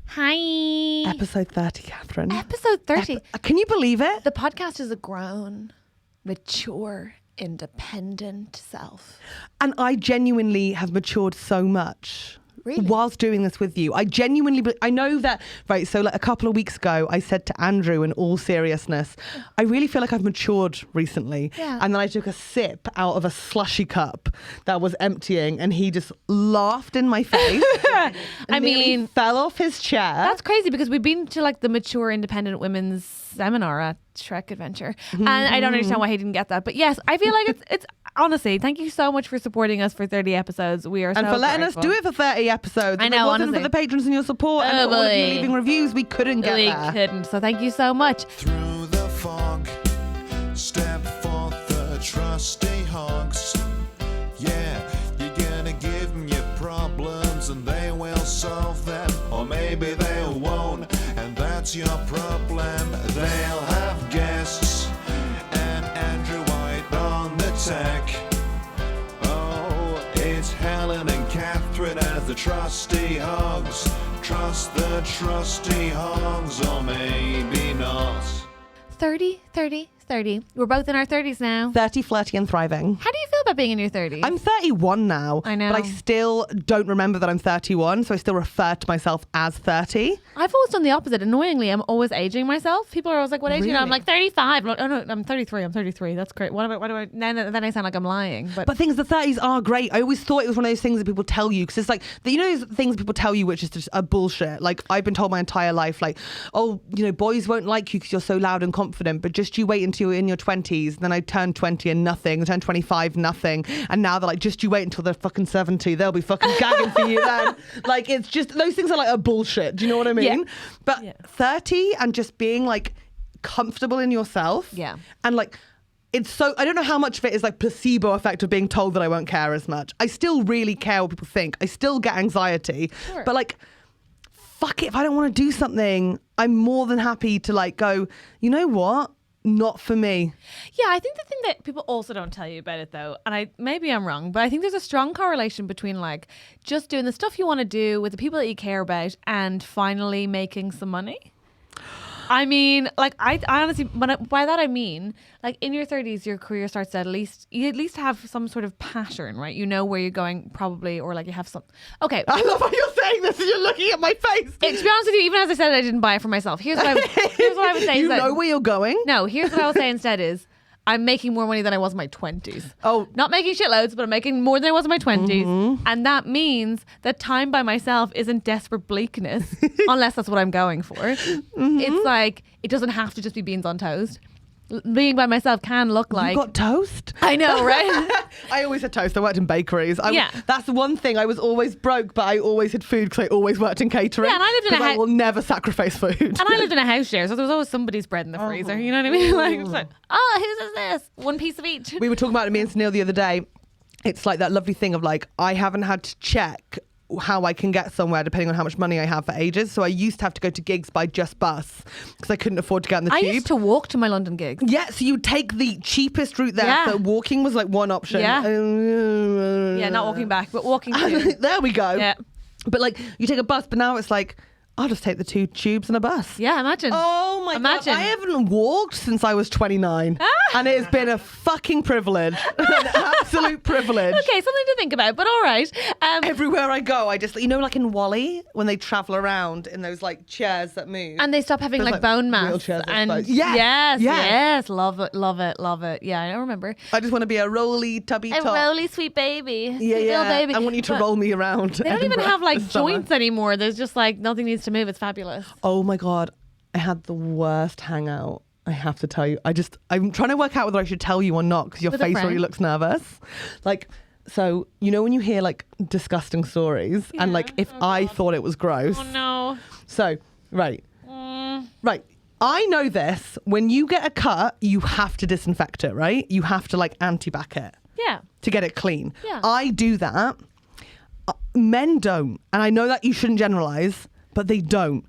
Hi. Episode 30, Catherine. Episode 30. Can you believe it? The podcast is a grown, mature, independent self. And I genuinely have matured so much. Really? Whilst doing this with you. I know that, right, so like a couple of weeks ago, I said to Andrew in all seriousness, I really feel like I've matured recently. Yeah. And then I took a sip out of a slushy cup that was emptying and he just laughed in my face. I mean, fell off his chair. That's crazy because we've been to like the mature independent women's seminar at Shrek Adventure. And I don't understand why he didn't get that. But yes, I feel like it's honestly, thank you so much for supporting us for 30 episodes. We are so and for letting grateful. us do it for 30 episodes. I know, If it wasn't honestly. for the patrons and your support and all of you leaving reviews, we couldn't get there. We couldn't. So thank you so much. Through the fog, step forth the trusty hogs. Yeah, you're gonna give them your problems and they will solve them. Or maybe they won't, and that's your problem. They'll have guests and Andrew White on the tech. Oh, it's Helen and Catherine as the TrustyHogs. Trust the TrustyHogs, or maybe not. 30. We're both in our 30s now. 30, flirty and thriving. How do you feel about being in your 30s? I'm 31 now. I know. But I still don't remember that I'm 31, so I still refer to myself as 30. I've always done the opposite. Annoyingly, I'm always aging myself. People are always like, what age are you now? I'm Really? like 35. I'm like, oh no, I'm 33. That's great. What do I then I sound like I'm lying. But things, the 30s are great. I always thought it was one of those things that people tell you, because it's like, you know those things people tell you which is just a bullshit. Like, I've been told my entire life, like, oh, you know, boys won't like you because you're so loud and confident, but just you wait until you're in your 20s. Then I turned 20 and nothing. I turned 25, nothing. And now they're like, just you wait until they're fucking 70. They'll be fucking gagging for you then. Like, it's just, those things are like a bullshit. Do you know what I mean? Yeah. But 30 and just being like comfortable in yourself. Yeah. And like, it's so, I don't know how much of it is like placebo effect of being told that I won't care as much. I still really care what people think. I still get anxiety. Sure. But like, fuck it. If I don't want to do something, I'm more than happy to like go, you know what? Not for me. Yeah, I think the thing that people also don't tell you about it though, and maybe I'm wrong, but I think there's a strong correlation between like just doing the stuff you want to do with the people that you care about and finally making some money. I mean, like I honestly, by that I mean, like in your 30s, your career starts to you at least have some sort of pattern, right? You know where you're going probably, or like you have some. Okay. I love how you're saying this and you're looking at my face. To be honest with you, even as I said, I didn't buy it for myself. Here's what I would say. You know where you're going? No, here's what I would say instead is, I'm making more money than I was in my 20s. Oh. Not making shitloads, but I'm making more than I was in my 20s. And that means that time by myself isn't desperate bleakness, unless that's what I'm going for. It's like, it doesn't have to just be beans on toast. Being by myself can look like... You got toast? I know, right? I always had toast. I worked in bakeries. Yeah. That's the one thing. I was always broke, but I always had food because I always worked in catering. Yeah, and I lived in a 'cause I house- will never sacrifice food. And I lived in a house share, so there was always somebody's bread in the freezer. You know what I mean? Like, it's like, oh, whose is this? One piece of each. We were talking about it, me and Sunil, the other day. It's like that lovely thing of like, I haven't had to check how I can get somewhere depending on how much money I have for ages. So I used to have to go to gigs by just bus because I couldn't afford to get on the I tube. used to walk to my London gigs. Yeah, so you take the cheapest route there. Yeah. So walking was like one option. Yeah. Yeah, not walking back, but walking to. There we go. Yeah. But like, you take a bus, but now it's like, I'll just take the 2 tubes and a bus. Yeah, imagine. Oh my Imagine. God. I haven't walked since I was 29. And it has been a fucking privilege. An absolute privilege. Okay, something to think about, but all right. Everywhere I go, I just, you know, like in Wall-E, when they travel around in those like chairs that move. And they stop having There's, like bone mass. wheelchairs, I And suppose. Yeah. yes, Yeah. yes, love it. Yeah, I remember. I just want to be a rolly, tubby A top. roly sweet baby. Yeah, Sweet yeah. little baby. I want you to But roll me around. They don't even have like this summer. joints anymore. There's just like nothing needs to move. It's fabulous. Oh my God. I had the worst hangout. I have to tell you. I'm trying to work out whether I should tell you or not because your With a face already friend? looks nervous. Like, so, you know when you hear like disgusting stories and like if I thought it was gross. Oh no. So, right. Right. I know this. When you get a cut, you have to disinfect it, right? You have to like antibac it Yeah. to get it clean. Yeah. I do that. Men don't. And I know that you shouldn't generalize, but they don't.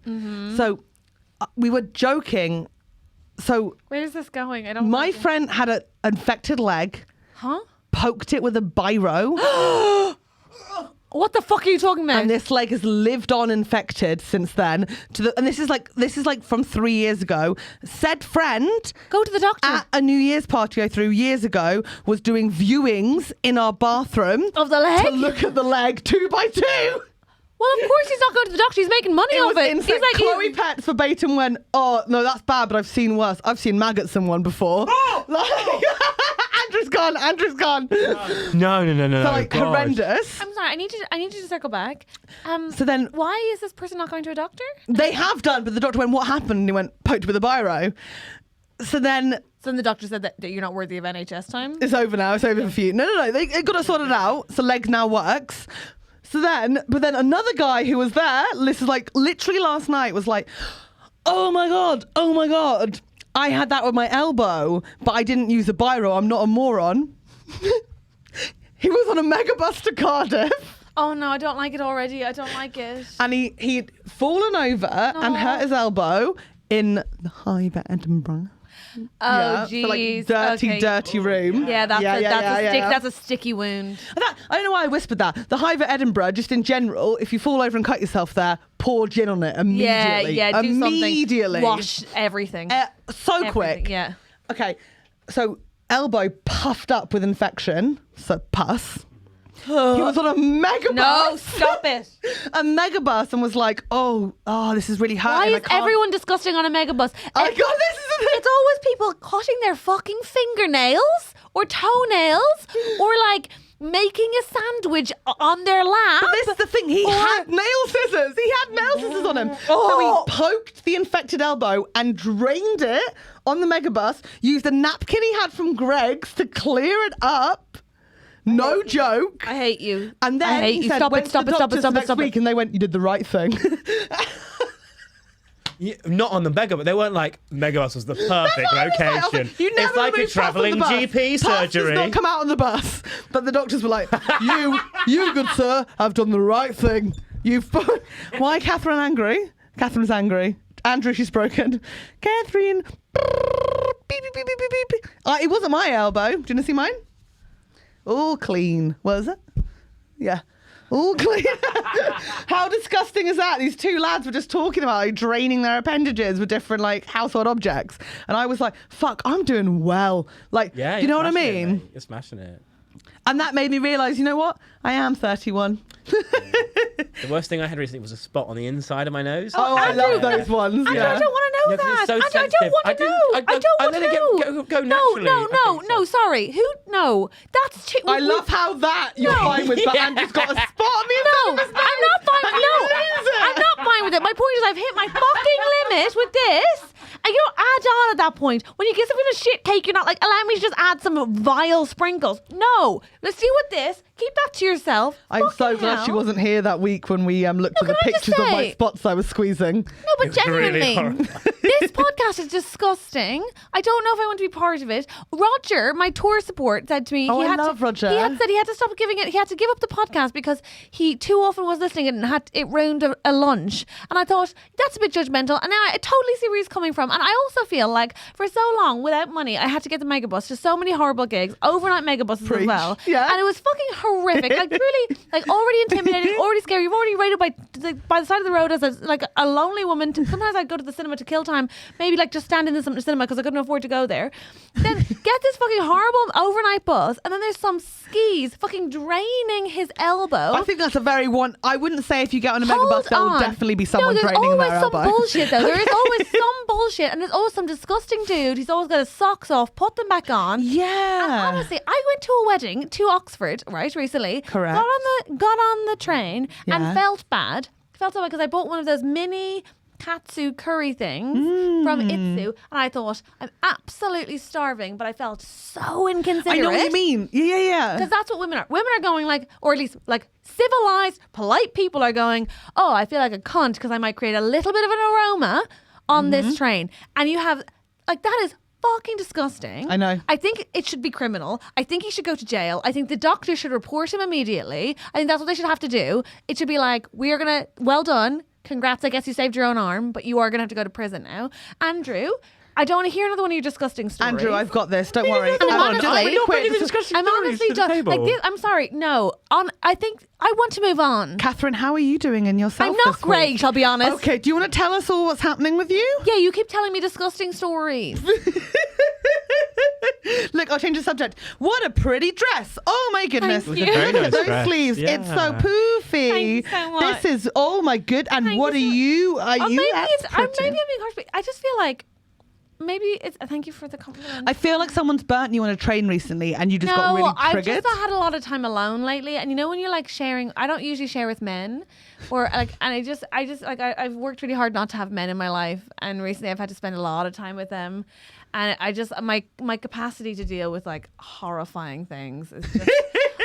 So we were joking. So Where is this going? I don't. my friend had an infected leg, Huh? poked it with a biro. What the fuck are you talking about? And this leg has lived on infected since then. And this is like from 3 years ago. Said friend, go to the doctor. At a New Year's party I threw years ago, was doing viewings in our bathroom of the leg to look at the leg 2 by 2. Well, of course he's not going to the doctor. He's making money off it. He's like, Chloe Pets verbatim went, oh, no, that's bad, but I've seen worse. I've seen maggots in one before. Andrew's gone. No. So, like, God. horrendous. I'm sorry. I need you to circle back. So then, why is this person not going to a doctor? They have done, but the doctor went, what happened? And he went, poked with a biro. So then the doctor said that you're not worthy of NHS time? It's over now. It's over for you. No. They got it sorted out. So legs now works. So then, but then another guy who was there, this is like literally last night, was like, oh my God. I had that with my elbow, but I didn't use a biro. I'm not a moron. He was on a megabus to Cardiff. Oh no, I don't like it already. I don't like it. And he'd fallen over and hurt his elbow in the Hive at Edinburgh. Oh, jeez. So like dirty room. Yeah, that's a sticky wound. I don't know why I whispered that. The Hive at Edinburgh, just in general, if you fall over and cut yourself there, pour gin on it immediately. Yeah, do immediately. something. Wash everything. So quick. Yeah. Okay, so elbow puffed up with infection, so pus. He was on a megabus. No, stop it. A megabus and was like, oh, this is really hurting. Why is everyone disgusting on a megabus? It's always people cutting their fucking fingernails or toenails or like making a sandwich on their lap. But this is the thing, he had nail scissors. He had nail scissors on him. So he poked the infected elbow and drained it on the megabus, used a napkin he had from Greg's to clear it up. No joke. I hate you. And then he said, stop it. week, and they went, you did the right thing. Not on the Megabus. They weren't like, Megabus was the perfect location. It's like a travelling GP surgery. Does not come out on the bus. But the doctors were like, you good sir, have done the right thing. Why Catherine angry? Catherine's angry. Andrew, she's broken. Catherine. Beep, beep, beep, beep, beep, beep. It wasn't my elbow. Do you want to see mine? All clean. Was it? Yeah. All clean. How disgusting is that? These two lads were just talking about like, draining their appendages with different like household objects. And I was like, fuck, I'm doing well. Like, do you know what I mean? You're smashing it. And that made me realise, you know what? I am 31. The worst thing I had recently was a spot on the inside of my nose. Oh, I love those ones. Andrew, I don't want to know that. So Andrew, I don't want to know. I don't want to know. Go naturally. No, sorry. No, that's too... I love how that you're fine with, but Andrew's got a spot on the No, I'm not fine. I'm not fine with it. My point is I've hit my fucking limit with this. And you don't add on at that point. When you get something a shit cake, you're not like, allow me to just add some vile sprinkles. No, let's deal with this. Keep that to yourself. I'm so glad she wasn't here that week when we looked at the pictures of my spots I was squeezing. No, but genuinely, this podcast is disgusting. I don't know if I want to be part of it. Roger, my tour support, said to me, I love Roger. He had said he had to stop giving it. He had to give up the podcast because he too often was listening and it ruined a lunch. And I thought that's a bit judgmental. And now I totally see where he's coming from. And I also feel like for so long without money, I had to get the megabus to so many horrible gigs, overnight megabuses as well. Yeah. And it was fucking horrific. Like really, like already intimidating, already scary. You've already rated by the side of the road as a lonely woman. Sometimes I'd go to the cinema to kill time, maybe like just stand in the cinema because I couldn't afford to go there. Then get this fucking horrible overnight bus, and then there's some skis fucking draining his elbow. I think that's a very I wouldn't say if you get on a megabus, there will definitely be someone draining their elbow. There's always some bullshit though. There is always some bullshit, and there's always some disgusting dude. He's always got his socks off, put them back on. Yeah. And honestly, I went to a wedding to Oxford recently. Correct. Got on the train and felt bad. Felt so bad because I bought one of those mini katsu curry things from Itsu, and I thought I'm absolutely starving, but I felt so inconsiderate. I know what you mean. Yeah. Because that's what women are. Women are going like, or at least like civilized, polite people are going, oh, I feel like a cunt because I might create a little bit of an aroma on this train. And you have, like, that is fucking disgusting. I know. I think it should be criminal. I think he should go to jail. I think the doctor should report him immediately. I think that's what they should have to do. It should be like, well done. Congrats, I guess you saved your own arm, but you are going to have to go to prison now. Andrew, I don't want to hear another one of your disgusting stories. Andrew, I've got this. Don't worry. And I'm Just honestly- really quick. I'm honestly done. Like this, I'm sorry. No, I think I want to move on. Catherine, how are you doing in yourself? I'm not this great, week? I'll be honest. Okay, do you want to tell us all what's happening with you? Yeah, you keep telling me disgusting stories. Look, I'll change the subject. What a pretty dress. Oh my goodness. Thank It's a very nice Those dress. sleeves. Yeah. It's so poofy. Thank you so much. This is, oh my good. And Thank what are you so- you? Are you maybe that it's maybe I'm pretty? being harsh, but I just feel like maybe it's. Thank you for the compliment. I feel like someone's burnt you on a train recently and you just got really I've triggered. just had a lot of time alone lately, and you know when you're like sharing, I don't usually share with men, or like, and I just like I've worked really hard not to have men in my life, and recently I've had to spend a lot of time with them, and I just my capacity to deal with like horrifying things is just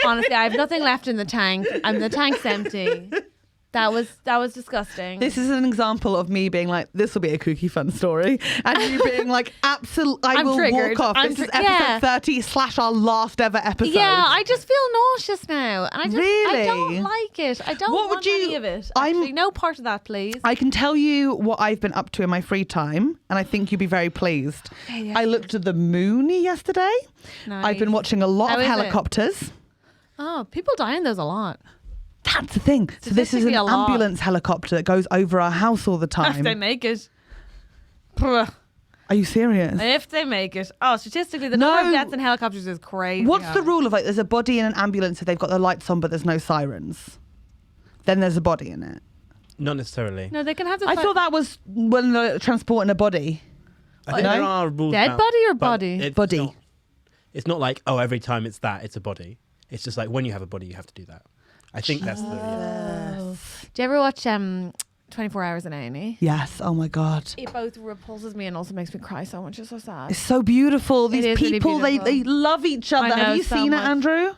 honestly I have nothing left in the tank. The tank's empty. That was disgusting. This is an example of me being like, this will be a kooky fun story. And you being like, absolutely, I I'm will triggered. walk off. I'm This is tri- yeah. episode 30 / our last ever episode. Yeah, I just feel nauseous now, and I just I Really? don't like it. I don't What would want you- any of it. I'm- Actually, no part of that, please. I can tell you what I've been up to in my free time, and I think you'd be very pleased. Okay, yes, I looked at the moon yesterday. Nice. I've been watching a lot How of is it? helicopters. Oh, people die in those a lot. That's the thing. So this is an Statistically a lot. ambulance helicopter that goes over our house all the If time. they make it. Pruh. Are you serious? If they make it. Oh, statistically, the No. number of deaths in helicopters is crazy. What's the high. rule of like there's a body in an ambulance if they've got the lights on but there's no sirens? Then there's a body in it. Not necessarily. No, they can have the. I thought that was when they're transporting a body. I think No? there are rules. Dead about- body or but body? it's Body. not- it's not like, oh, every time it's a body. It's just like when you have a body, you have to do that. I think that's the. Yeah. Do you ever watch 24 Hours in A&E? Yes. Oh my God. It both repulses me and also makes me cry so much. It's so sad. It's so beautiful. These is really people, they beautiful. love each other. I know Have you so seen much. it, Andrew?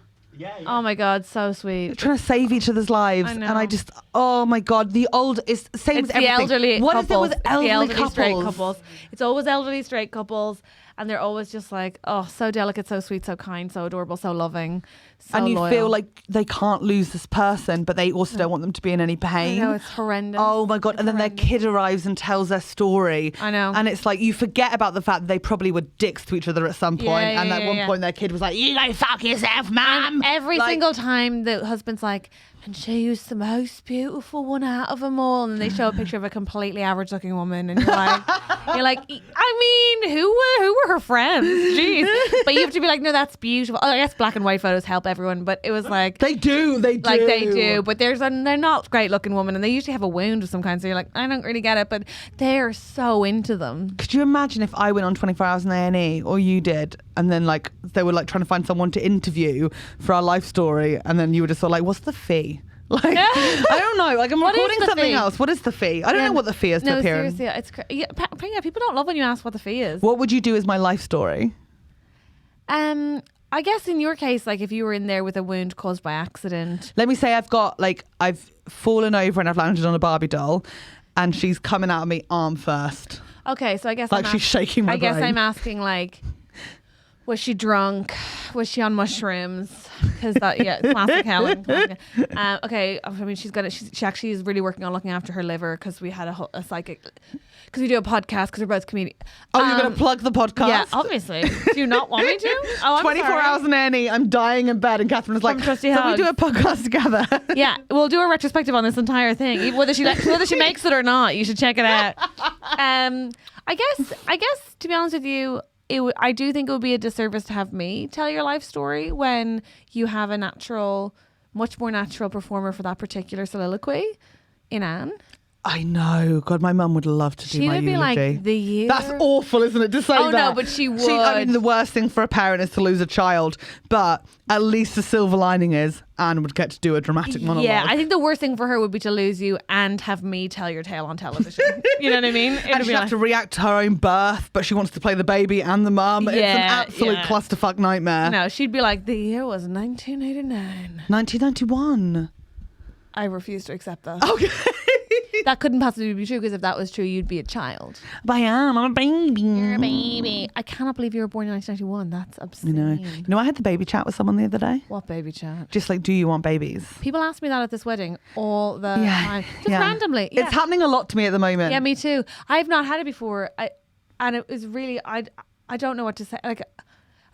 Oh my God, so sweet. They're trying to save each other's lives. I know. And I just, oh my God, the old, it's the same It's with the everything. elderly What is couples. it with It's elderly the elderly straight couples? couples. It's always elderly straight couples, and they're always just like, oh, so delicate, so sweet, so kind, so adorable, so loving, so And you loyal. feel like they can't lose this person, but they also don't want them to be in any I pain. know, it's horrendous. Oh my God. It's And then horrendous. their kid arrives and tells their story. I know. And it's like you forget about the fact that they probably were dicks to each other at some point. Yeah, and yeah, at one yeah. point their kid was like, you go fuck yourself, mum. Every Like- single time the husband's like, and she was the most beautiful one out of them all, and they show a picture of a completely average looking woman, and you're like, I mean, who were her friends? Jeez. But you have to be like, no, that's beautiful. Oh, I guess black and white photos help everyone, but it was like, They do. They do. but they're not great looking women, and they usually have a wound of some kind, so you're like, I don't really get it, but they're so into them. Could you imagine if I went on 24 Hours in A&E, or you did, and then like they were like trying to find someone to interview for our life story, and then you were just sort of like, what's the fee? Like, I don't know. Like, I'm What is recording the something fee? else. What is the fee? I don't know what the fee is to No, appear in. seriously, it's yeah, people don't love when you ask what the fee is. What would you do as my life story? I guess in your case, like if you were in there with a wound caused by accident. Let me say I've fallen over and I've landed on a Barbie doll, and she's coming at me arm first. Okay, so I guess Like she's shaking my I guess brain. I'm asking like, was she drunk? Was she on mushrooms? Because that, yeah, classic Helen. Classic. Okay, I mean, she actually is really working on looking after her liver because we had a psychic, because we do a podcast because we're both comedians. Oh, you're going to plug the podcast? Yeah, obviously. Do you not want me to? Oh, I'm 24 sorry. hours in A&E, I'm dying in bed, and Catherine's like, From so we TrustyHogs. do a podcast together. Yeah, we'll do a retrospective on this entire thing, whether she makes it or not. You should check it out. I guess to be honest with you, I do think it would be a disservice to have me tell your life story when you have a much more natural performer for that particular soliloquy in Anne. I know. God, my mum would love to do She my would be eulogy. like, the year. That's awful, isn't it, to say Oh, that? no, but she I would. mean, the worst thing for a parent is to lose a child, but at least the silver lining is Anne would get to do a dramatic monologue. Yeah, I think the worst thing for her would be to lose you and have me tell your tale on television. You know what I mean? It'd and be she'd have like- to react to her own birth, but she wants to play the baby and the mum. It's an Yeah, absolute yeah. clusterfuck nightmare. No, she'd be like, the year was 1989. 1991. I refuse to accept that. Okay. That couldn't possibly be true, because if that was true, you'd be a child. But I am. I'm a baby. You're a baby. I cannot believe you were born in 1991. That's obscene. You know, I had the baby chat with someone the other day. What baby chat? Just like, do you want babies? People ask me that at this wedding all the time. Just randomly. Yeah. It's happening a lot to me at the moment. Yeah, me too. I've not had it before. and it was really I don't know what to say. Like,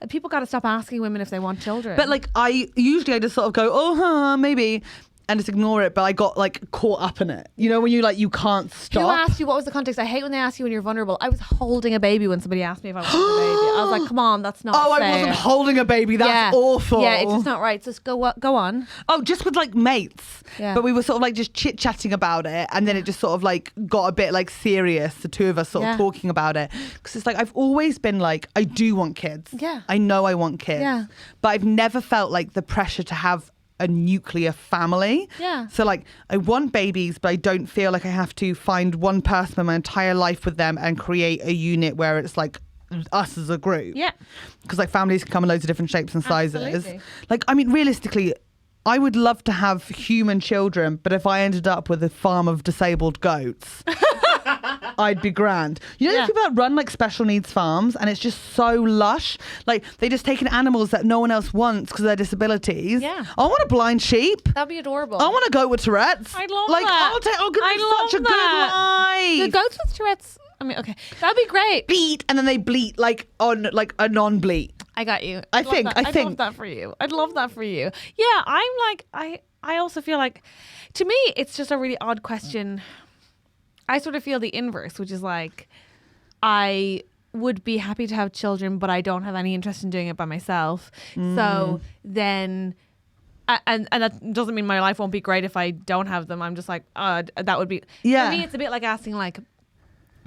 people got to stop asking women if they want children. But like, I just sort of go, oh, maybe, and just ignore it. But I got like caught up in it. You know, when you can't stop. Who asked you? What was the context? I hate when they ask you when you're vulnerable. I was holding a baby when somebody asked me if I wanted a baby. I was like, come on, that's not fair. I wasn't holding a baby. That's awful. Yeah, it's just not right. So go on. Oh, just with like mates. Yeah. But we were sort of like just chit chatting about it, and then it just sort of like got a bit like serious. The two of us sort of talking about it, because it's like I've always been like, I do want kids. Yeah. I know I want kids. Yeah. But I've never felt like the pressure to have a nuclear family. Yeah. So like, I want babies, but I don't feel like I have to find one person in my entire life with them and create a unit where it's like us as a group. Yeah. Because like families can come in loads of different shapes and sizes. Absolutely. Like, I mean, realistically, I would love to have human children, but if I ended up with a farm of disabled goats, I'd be grand. You know, those people that run like special needs farms, and it's just so lush. Like, they just take in animals that no one else wants because of their disabilities. Yeah. I want a blind sheep. That'd be adorable. I want a goat with Tourette's. I'd love like, that. I'll take. Oh, good, I such a love that. good life. The goats with Tourette's. I mean, okay, that'd be great. Bleat, and then they bleat like on like a non-bleat. I got you. I I'd love that for you. I'd love that for you. Yeah, I'm like, I also feel like, to me, it's just a really odd question. I sort of feel the inverse, which is like, I would be happy to have children, but I don't have any interest in doing it by myself. So then, and that doesn't mean my life won't be great if I don't have them. I'm just like, that would be, Yeah. for me, it's a bit like asking like,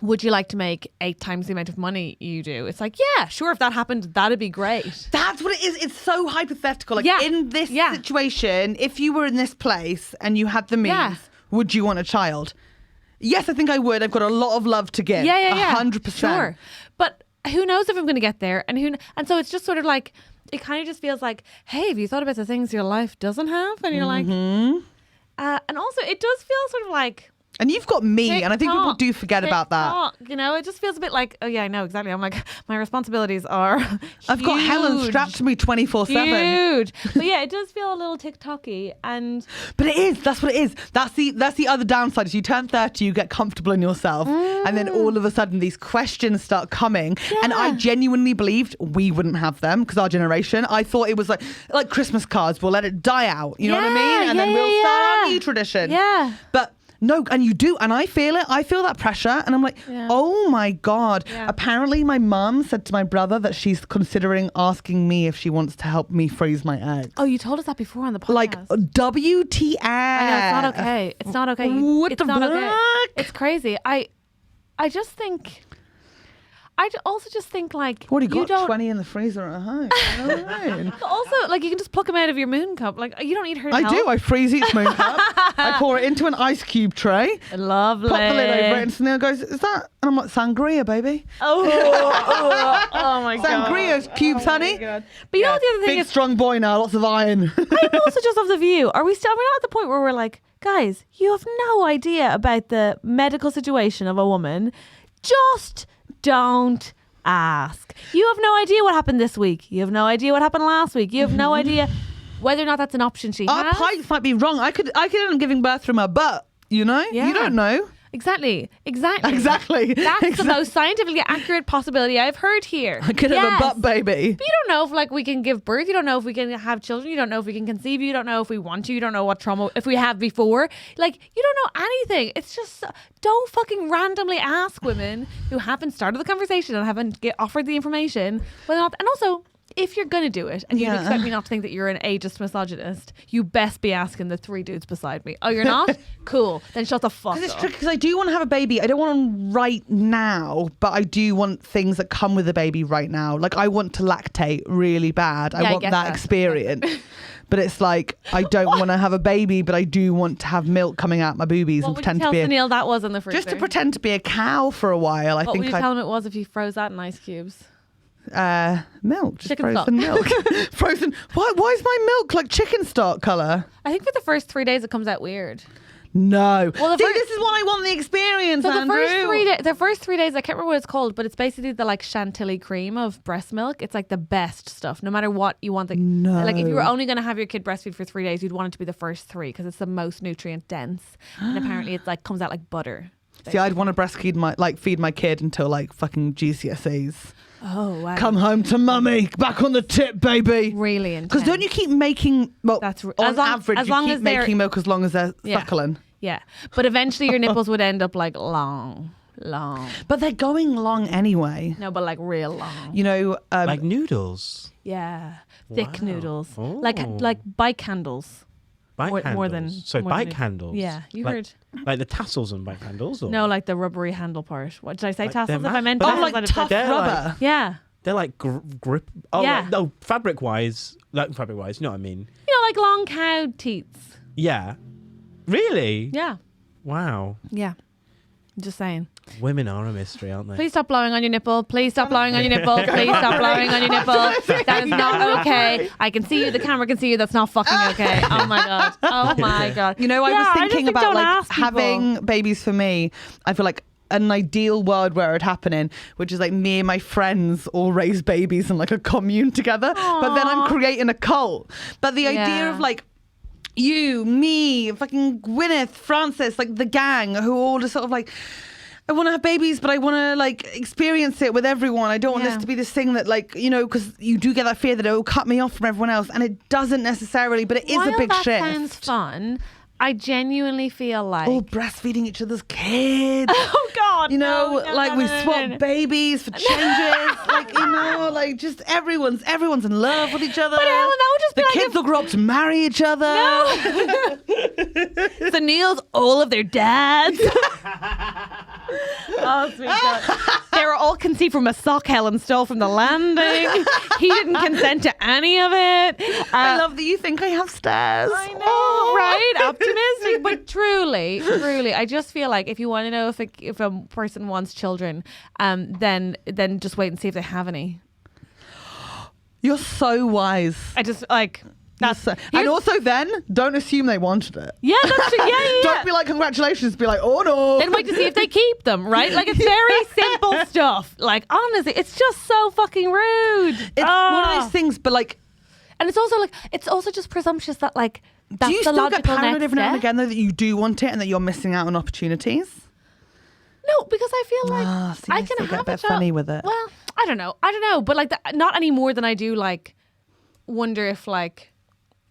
would you like to make 8 times the amount of money you do? It's like, yeah, sure. If that happened, that'd be great. That's what it is. It's so hypothetical. Like, in this situation, if you were in this place and you had the means, would you want a child? Yes, I think I would. I've got a lot of love to give. Yeah. 100%. Sure. But who knows if I'm going to get there? And so it's just sort of like, it kind of just feels like, hey, have you thought about the things your life doesn't have? And you're like, and also it does feel sort of like, and you've got me, TikTok, and I think people do forget about that. You know, it just feels a bit like, oh yeah, I know exactly. I'm like, my responsibilities are I've got Helen strapped to me 24/7. Huge. But yeah, it does feel a little TikTok-y. But it is. That's what it is. That's the other downside. Is you turn 30, you get comfortable in yourself, and then all of a sudden these questions start coming. Yeah. And I genuinely believed we wouldn't have them because our generation. I thought it was like Christmas cards. We'll let it die out. You know what I mean? And then we'll start our new tradition. Yeah. But no, and you do, and I feel it. I feel that pressure, and I'm like, oh my God. Yeah. Apparently my mum said to my brother that she's considering asking me if she wants to help me freeze my eggs. Oh, you told us that before on the podcast. Like, WTF. I know, it's not okay. It's not okay. What it's the not fuck? okay. It's crazy. I just think, also just think like, What, you you got don't 20 in the freezer at home? You know what I mean? But also, like, you can just pluck them out of your moon cup. Like, you don't need her to I help. do. I freeze each moon cup. I pour it into an ice cube tray. Lovely. Pop the lid over it, and Sunil goes, "Is that?" And I'm like, "Sangria, baby." Oh my God. Sangria cubes, honey. But you know what the other thing Big is? strong boy now, lots of iron. I'm also just of the view. Are we not at the point where we're like, guys, you have no idea about the medical situation of a woman. Just don't ask. You have no idea what happened this week. You have no idea what happened last week. You have no idea whether or not that's an option she Our has. pipes might be wrong. I could end up giving birth from my butt. You know, Yeah. you don't know. Exactly. Exactly. That's the most scientifically accurate possibility I've heard here. I could have a butt baby. But you don't know if like we can give birth. You don't know if we can have children. You don't know if we can conceive. You don't know if we want to. You don't know what trauma if we have before. Like, you don't know anything. It's just don't fucking randomly ask women who haven't started the conversation and haven't offered the information whether or not. And also, if you're gonna do it and you expect me not to think that you're an ageist misogynist, you best be asking the 3 dudes beside me. Oh, you're not? Cool. Then shut the fuck It's up. tricky because I do want to have a baby. I don't want them right now, but I do want things that come with a baby right now. Like, I want to lactate really bad. I want that experience. But it's like, I don't want to have a baby, but I do want to have milk coming out my boobies What and would pretend you tell to be Sunil that was in the freezer? just to pretend to be a cow for a while. What would you tell him it was if you froze that in ice cubes? Milk, just Chicken frozen milk. Frozen. Why is my milk like chicken stock colour? I think for the first 3 days it comes out weird. No. Well, See, this is what I want the experience, So Andrew. the first 3 days, I can't remember what it's called, but it's basically the like chantilly cream of breast milk. It's like the best stuff, no matter what you want. Like if you were only going to have your kid breastfeed for 3 days, you'd want it to be the first 3 because it's the most nutrient dense, and apparently it's like comes out like butter. See, I'd want to feed my kid until like fucking GCSEs. Oh, wow. Come home to mummy, back on the tip, baby. Really intense. Because don't you keep making milk? On average, you keep making milk as long as they're suckling. Yeah, but eventually your nipples would end up like long. But they're going long anyway. No, but like real long. You know, like noodles. Yeah, thick noodles, Oh. like bike handles. More than bike handles. Yeah, you like, heard. Like the tassels on bike handles? Or? No, like the rubbery handle part. What did I say? Like tassels? If I meant oh, tassels, like tough rubber. Yeah. They're like grip. Oh, Yeah. no, fabric-wise. Like fabric-wise, you know what I mean? You know, like long cow teats. Yeah. Really? Yeah. Wow. Yeah. I'm just saying. Women are a mystery, aren't they? Please stop blowing on your nipple. Please stop blowing on your nipple. Please stop blowing on your nipple. That is not okay. I can see you. The camera can see you. That's not fucking okay. Oh my God. Oh my God. You know, I was thinking about like having babies for me. I feel like an ideal world where it'd happen in, which is like me and my friends all raise babies in like a commune together. Aww. But then I'm creating a cult. But the idea of like you, me, fucking Gwyneth, Francis, like the gang who all just sort of like, I want to have babies, but I want to like experience it with everyone. I don't want this to be this thing that like, you know, because you do get that fear that it will cut me off from everyone else. And it doesn't necessarily, but it is a big shift. That sounds fun. I genuinely feel like breastfeeding each other's kids. Oh God! You know, we swap babies for changes. Like, you know, like just everyone's in love with each other. But Helen, that would just be the like kids will grow up to marry each other. No. So Neil's all of their dads. Oh, sweet God. They were all conceived from a sock Helen stole from the landing. He didn't consent to any of it. I love that you think I have stairs. I know, right? Optimistic, but truly, I just feel like if you want to know if a person wants children, then just wait and see if they have any. You're so wise. I just like that's and also then don't assume they wanted it. Yeah, that's true. Yeah. Don't be like congratulations. Be like, oh no. Then wait to see if they keep them. Right? Like it's very simple stuff. Like honestly, it's just so fucking rude. It's one of those things, but like, and it's also just presumptuous that like. That's do you still get paranoid every now and step. again though that you do want it and that you're missing out on opportunities? No, because I feel like I can have a bit funny with it. Well, I don't know, but like not any more than I do like wonder if like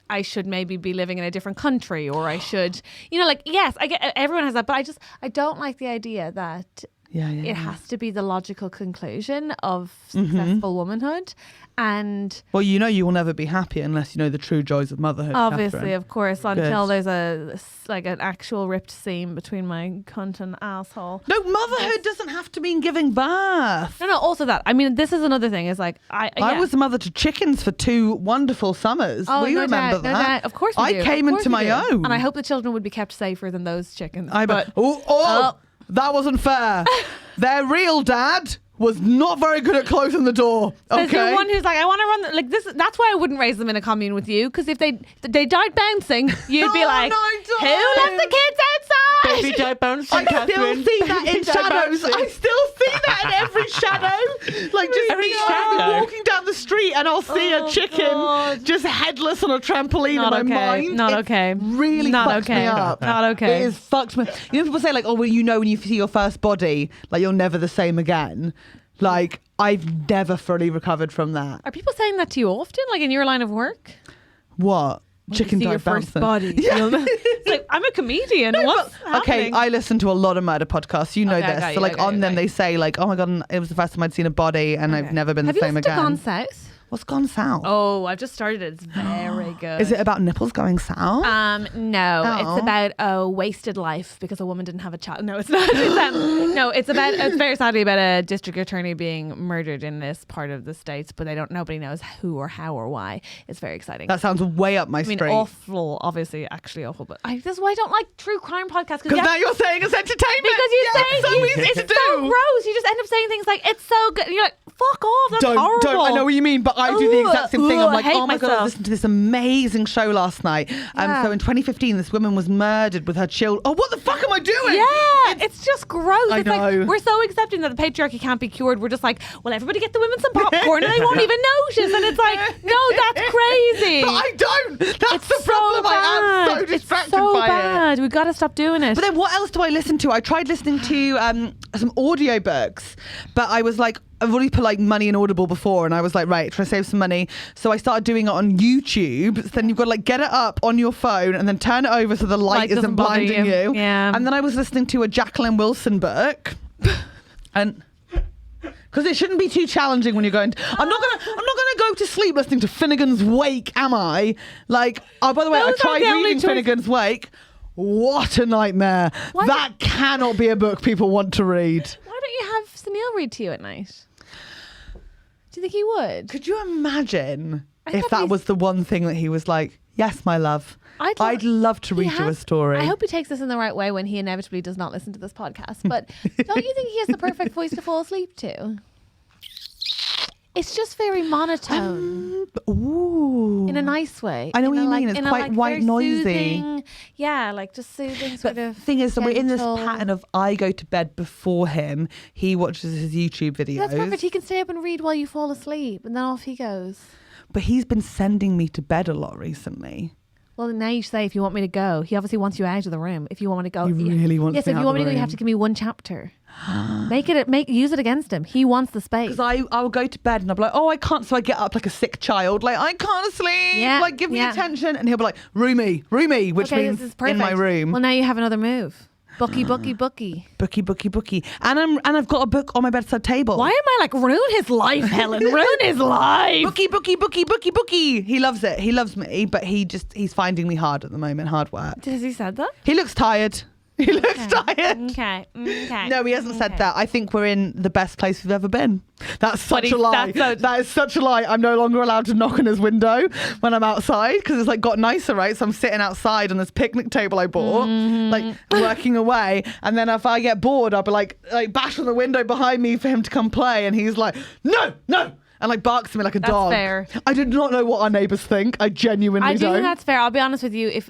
I should maybe be living in a different country or I should, you know, like yes, I get everyone has that, but I don't like the idea that it has to be the logical conclusion of successful womanhood. And well, you know, you will never be happy unless you know the true joys of motherhood. Obviously, Catherine. of course, until there's an actual ripped seam between my cunt and asshole. No, motherhood doesn't have to mean giving birth. No, also that. I mean, this is another thing. Is like I was a mother to chickens for 2 wonderful summers. Oh, we no remember doubt, that. No doubt. Of course, I came into my own, and I hope the children would be kept safer than those chickens. That wasn't fair. Their real dad was not very good at closing the door. Okay. There's the one who's like, I want to run like this. That's why I wouldn't raise them in a commune with you, because if they died bouncing, you'd be like, who left the kids outside? Baby died bouncing. I still see that in shadows. I still see that in every shadow. Like just I'll be walking down the street and I'll see a chicken just headless on a trampoline Not in my okay. mind. Not It okay. Really Not fucks okay. me up. Not okay. It is fucked me. You know, people say like, oh, well, you know, when you see your first body, like you're never the same again. Like I've never fully recovered from that. Are people saying that to you often, like in your line of work? What? When Chicken you see your died first bouncing. body. Yeah. It's like, I'm a comedian. What's okay, happening? I listen to a lot of murder podcasts. You know Okay, this. okay, So like okay, on them okay. they say like, oh my God, it was the first time I'd seen a body and I've never been Have the same you listened again. to Gone South? What's Gone South? Oh, I've just started it. It's very good. Is it about nipples going south? No, Oh. it's about a wasted life because a woman didn't have a child. No, it's not. It's very sadly about a district attorney being murdered in this part of the States, but nobody knows who or how or why. It's very exciting. That sounds way up my street. Awful, obviously, actually awful, but this is why I don't like true crime podcasts. Because now you're saying it's entertainment. Because you say it's so easy to it's so do. gross. You just end up saying things like, it's so good. You're like, fuck off. That's horrible. Don't. I know what you mean, but I do the exact same thing. I'm like, I hate oh my God, I myself. listened to this amazing show last night. So in 2015, this woman was murdered with her children. Oh, what the fuck am I doing? Yeah, it's just gross. I It's like know. we're so accepting that the patriarchy can't be cured. We're just like, well, everybody get the women some popcorn and they won't even notice. And it's like, no, that's crazy. But I don't. That's It's the problem. I am so It's distracted so by it. bad. We got to stop doing it. But then what else do I listen to? I tried listening to some audiobooks, but I was like, I've already put like money in Audible before, and I was like, right, try to save some money. So I started doing it on YouTube. So then you've got to like get it up on your phone and then turn it over so the light isn't doesn't bother blinding you. Yeah. And then I was listening to a Jacqueline Wilson book, and because it shouldn't be too challenging when you're going. I'm not gonna go to sleep listening to Finnegan's Wake, am I? Like, oh, by the way, I Those are tried the only reading choice- Finnegan's Wake. What a nightmare! Why That cannot be a book people want to read. Why don't you have Sunil read to you at night? Do you think he would? Could you imagine I if thought that he's- was the one thing that he was like, yes, my love, I'd love to read you a story. I hope he takes this in the right way when he inevitably does not listen to this podcast. But don't you think he has the perfect voice to fall asleep to? It's just very monotone Ooh. in a nice way. I know what In a, you like- mean. It's in a, quite like, white very noisy. soothing- yeah, like just soothing sort But the of. thing is that we're in this gentle- pattern of I go to bed before him. He watches his YouTube videos. That's perfect. He can stay up and read while you fall asleep, and then off he goes. But he's been sending me to bed a lot recently. Well, now you say if you want me to go. He obviously wants you out of the room. If you want me to go, He really wants Yes, me if out you want of me to the go, you have room. to give me one chapter. Use it against him. He wants the space. Because I will go to bed and I'll be like, oh, I can't. So I get up like a sick child, like, I can't sleep. Yeah, Like, give me yeah. attention. And he'll be like, roomy, which Okay, means this is perfect. in my room. Well, now you have another move. Bookie. Bookie. And I've got a book on my bedside table. Why am I like ruin his life, Helen? Ruin his life. Bookie. He loves it. He loves me, but he's finding me hard at the moment. Hard work. Has he said that? He looks tired. He looks tired. Okay. No, he hasn't said that. I think we're in the best place we've ever been. That's such a lie. That is such a lie. I'm no longer allowed to knock on his window when I'm outside because it's like got nicer, right? So I'm sitting outside on this picnic table I bought, like working away. And then if I get bored, I'll be like bash on the window behind me for him to come play. And he's like, no. And like barks at me like a dog. fair. I did not know what our neighbours think. I genuinely I do don't. think that's fair. I'll be honest with you. If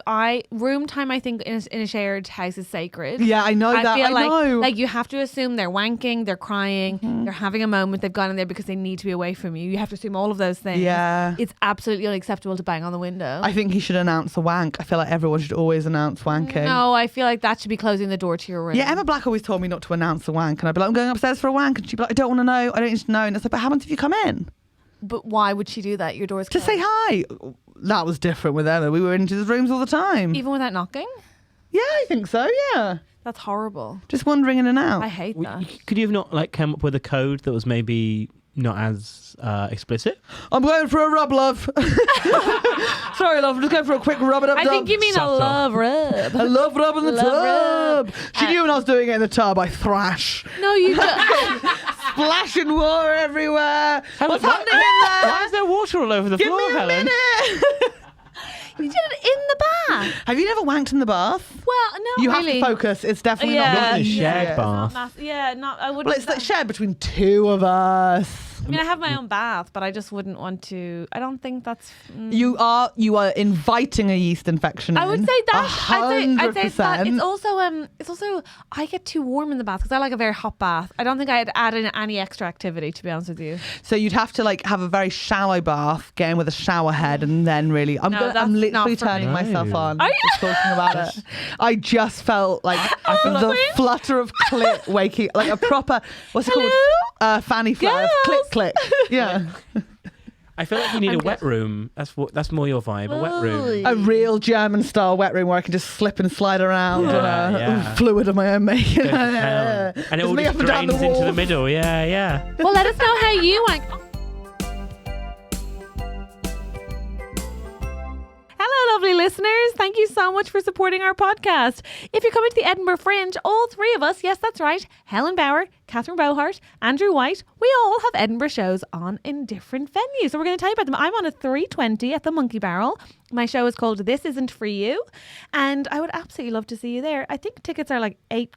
room time, I think in a shared house is sacred. Yeah, I know that. Feel I know. like you have to assume they're wanking, they're crying, they're having a moment, they've gone in there because they need to be away from you. You have to assume all of those things. Yeah. It's absolutely unacceptable to bang on the window. I think he should announce a wank. I feel like everyone should always announce wanking. No, I feel like that should be closing the door to your room. Yeah, Emma Black always told me not to announce a wank. And I'd be like, I'm going upstairs for a wank. And she'd be like, I don't want to know. I don't need to know. And it's like, but how happens if you come in? But why would she do that? Your door's To closed. say hi. That was different with Emma. We were into the rooms all the time. Even without knocking? Yeah, I think so, yeah. That's horrible. Just wandering in and out. I hate that. Could you have not like come up with a code that was maybe not as explicit? I'm going for a rub, love. Sorry, love. I'm just going for a quick rub it up. I think you mean a Subtle. love rub. I love rub in the Love tub. rub. She knew when I was doing it in the tub, I thrash. No, you don't. Splashing water everywhere. What's why- happening in there? Why is there water all over the Give floor, me a Helen? minute. You did it in the bath. Have you never wanked in the bath? Well, no, You really. have to focus. It's definitely Yeah. not Not in a Yeah. shared Yeah. bath. I wouldn't. Well, it's like shared between two of us. I mean, I have my own bath, but I just wouldn't want to. I don't think that's. You are inviting a yeast infection. I would in. say that. I'd say that. 100%. It's also. I get too warm in the bath because I like a very hot bath. I don't think I'd add in any extra activity, to be honest with you. So you'd have to like have a very shallow bath, get in with a shower head, and then really. I'm No, that's I'm literally not for turning me. myself No. on. Are you? Just talking about it. I just felt like the flutter of clit waking, like a proper. What's it called? Fanny flutter. Click, Girls. click. Yeah. I feel like you need a wet room. That's more your vibe. A wet room. A real German style wet room where I can just slip and slide around Yeah, in a yeah. fluid of my own making. Go to town. And it all me just up and down drains into the walls. middle. Yeah. Well, let us know how you want. Hello, lovely listeners. Thank you so much for supporting our podcast. If you're coming to the Edinburgh Fringe, all three of us, yes, that's right, Helen Bauer, Catherine Bohart, Andrew White, we all have Edinburgh shows on in different venues. So we're going to tell you about them. I'm on a 3:20 at the Monkey Barrel. My show is called This Isn't For You. And I would absolutely love to see you there. I think tickets are like £8.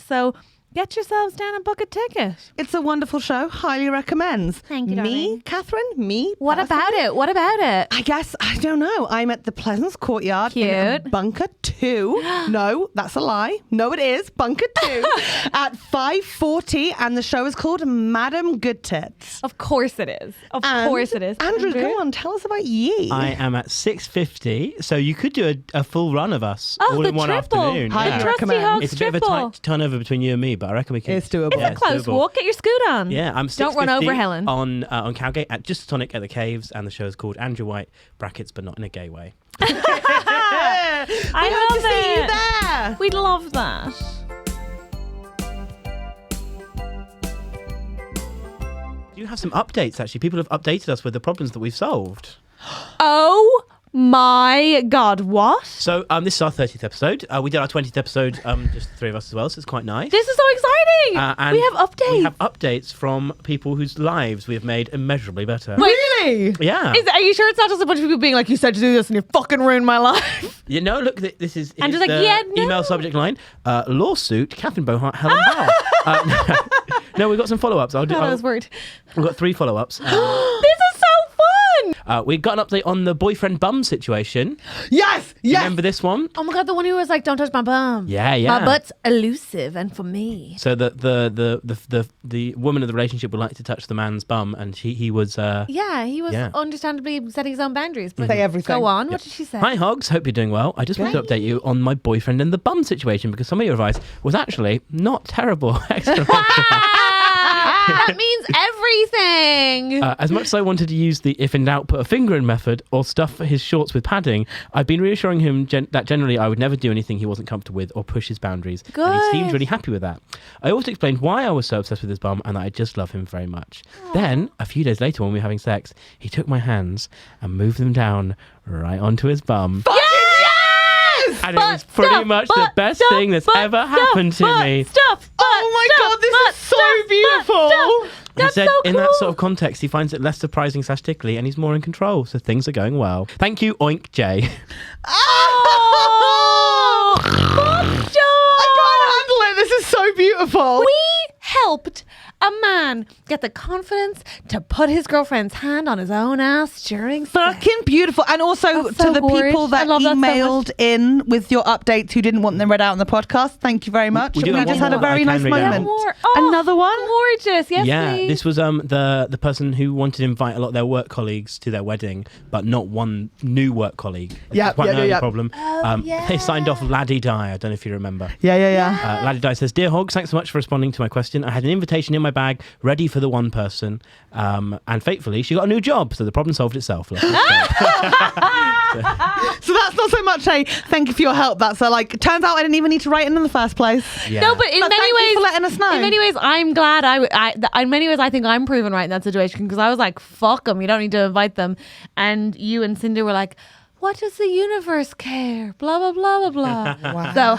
So Get yourselves down and book a ticket. It's a wonderful show. Highly recommends. Thank you, Me, darling. Catherine, me. What about personally. it? What about it? I guess, I don't know. I'm at the Pleasance Courtyard in Cute. Bunker 2. No, that's a lie. No, it is. Bunker 2 at 5:40, and the show is called Madam Good Tits. Of course it is. Of And course it is. Andrew, go on. Tell us about ye. I am at 6:50, so you could do a full run of us Oh, all the in one triple. afternoon. Highly The Yeah. Trusty recommend. Hogs It's a bit of a triple. tight turnover between you and me, but I reckon we can. It's doable. It's a close doable. walk. Get your scoot on. Yeah, I'm Don't run over 6:50 Helen. on Cowgate at Just Tonic at the Caves, and the show is called Andrew White brackets, but not in a gay way. I hope love to see you it. there. We'd love that. Do you have some updates? Actually, people have updated us with the problems that we've solved. Oh my God, what? So this is our 30th episode. We did our 20th episode, just the three of us as well, so it's quite nice. This is so exciting. And we have updates. We have updates from people whose lives we have made immeasurably better. Really? Yeah. Are you sure it's not just a bunch of people being like, you said to do this and you fucking ruined my life? You know, look, this is And it's just like, the yeah, no. email subject line, lawsuit, Catherine Bohart, Helen Bauer. No, we've got some follow-ups. I was worried. We've got 3 follow-ups. This is so fun. We got an update on the boyfriend bum situation. Yes. Do you Yes. remember this one? Oh my God, the one who was like, don't touch my bum. Yeah. My butt's elusive and for me. So the woman of the relationship would like to touch the man's bum, and he was. Yeah, he was Yeah. understandably setting his own boundaries. But Say everything. Go on. What did she say? Hi Hogs, hope you're doing well. I just wanted to update you on my boyfriend and the bum situation because some of your advice was actually not terrible. Excellent. That means everything. As much as I wanted to use the if in doubt put a finger in method or stuff his shorts with padding, I've been reassuring him that generally I would never do anything he wasn't comfortable with or push his boundaries. And he seemed Good. really happy with that. I also explained why I was so obsessed with his bum and that I just love him very much. Then, a few days later when we were having sex, he took my hands and moved them down right onto his bum. Yes! And it was pretty much the best thing that's ever happened to me. Oh my God, this is so beautiful. He That's said so in that cool. sort of context, he finds it less surprising / tickly and he's more in control. So things are going well. Thank you, Oink J. Oh, I can't handle it. This is so beautiful. we helped a man get the confidence to put his girlfriend's hand on his own ass during sex. Fucking beautiful. And also That's to so the gorgeous. people I that love that so emailed in with your updates who didn't want them read out on the podcast, thank you very much. we do We have just one had a more very I nice can read out. moment. More. Oh, Another one? Gorgeous. Yes, Yeah, please. this was the person who wanted to invite a lot of their work colleagues to their wedding, but not one new work colleague. Which Yeah, is quite yeah, an early yeah. problem. They signed off Laddie Di. I don't know if you remember. Yeah. Laddie Di says, "Dear Hogs, thanks so much for responding to my question. I had an invitation in my bag, ready for the one person, and fatefully, she got a new job, so the problem solved itself." So that's not so much a thank you for your help. That's a like, turns out I didn't even need to write in the first place. Yeah. No, but in But many thank you ways, for letting us know. In many ways, I'm glad. In many ways, I think I'm proven right in that situation because I was like, "Fuck them, you don't need to invite them," and you and Cinder were like, "What does the universe care?" Blah blah blah blah blah. Wow. So,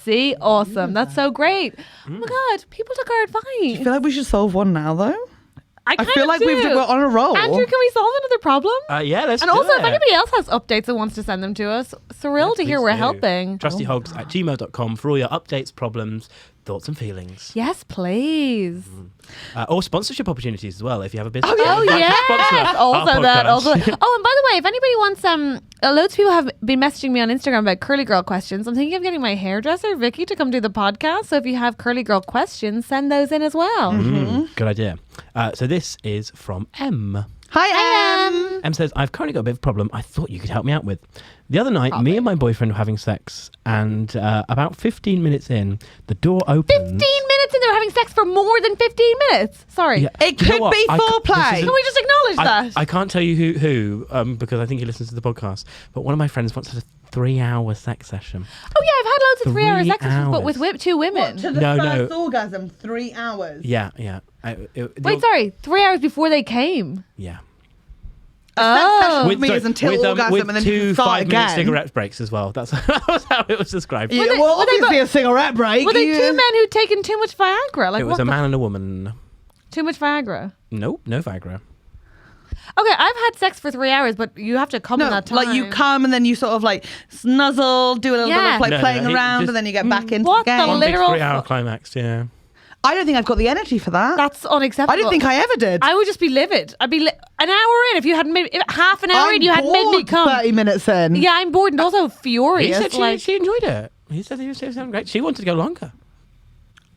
see, awesome. That's so great. Oh my God, people took our I advice. feel like we should solve one now, though. I kind feel of like do. we're on a roll. Andrew, can we solve another problem? Yeah, let's And do also, it. if anybody else has updates and wants to send them to us, thrilled to hear Please we're do. helping. TrustyHogs@gmail.com for all your updates, problems, thoughts and feelings. Yes, please. Or sponsorship opportunities as well if you have a business. Oh You'd like to yes, sponsor our also that. podcast. Also, oh, and by the way, if anybody wants loads of people have been messaging me on Instagram about curly girl questions. I'm thinking of getting my hairdresser Vicky to come do the podcast. So if you have curly girl questions, send those in as well. Good idea. So this is from M. Hi, Em. M says, I've currently got a bit of a problem I thought you could help me out with. The other night, me and my boyfriend were having sex, and about 15 minutes in, the door opens. 15 minutes and they were having sex for more than 15 minutes. Sorry. Yeah. It Do you know could what? be I c- foreplay. this is Can we just acknowledge that? I can't tell you who because I think he listens to the podcast, but one of my friends once had a 3-hour sex session. Oh yeah, I've had loads of 3-hour 3 sex sessions, but hours. with 2 women. To the No, first no. orgasm, 3 hours. Yeah. Wait, sorry, 3 hours before they came. Yeah. Sex session with me sorry, is until orgasm with and then 2 you can start 5-minute again. cigarette breaks as well. That was how it was described. Yeah, they- well, were they obviously a cigarette break. Were they You- 2 men who'd taken too much Viagra? Like It was what a the man and a woman. too much Viagra? Nope, no Viagra. Okay, I've had sex for 3 hours, but you have to come in No, that time. like you come and then you sort of like snuzzle, do a little bit Yeah. of like No, playing he around, just- and then you get back into What the the game. One big literal 3-hour climax, yeah. I don't think I've got the energy for that. That's unacceptable. I don't think I ever did. I would just be livid. I'd be an hour in. If you hadn't made half an hour in, you hadn't made me bored come. 30 minutes in. Yeah, I'm bored and also furious. He said she enjoyed it. He said he was sounding great. She wanted to go longer.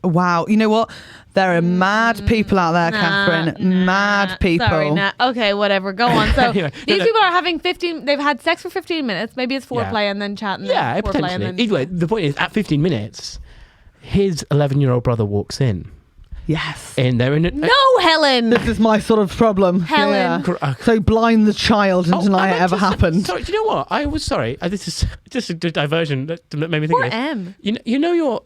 Wow. You know what? There are mad people out there, Catherine. Mad people. Sorry, okay, whatever. Go on. So Anyway, these people are having 15. They've had sex for 15 minutes. Maybe it's foreplay and then chat. And Yeah, then foreplay potentially. and then. Either way, the point is, at 15 minutes, his 11-year-old brother walks in. Yes. And they're in No, Helen. This is my sort of problem. Helen. Yeah. So blind the child and deny it ever happened. Sorry, do you know what? I was sorry. This is just a diversion that made me think Poor of this. M. You know your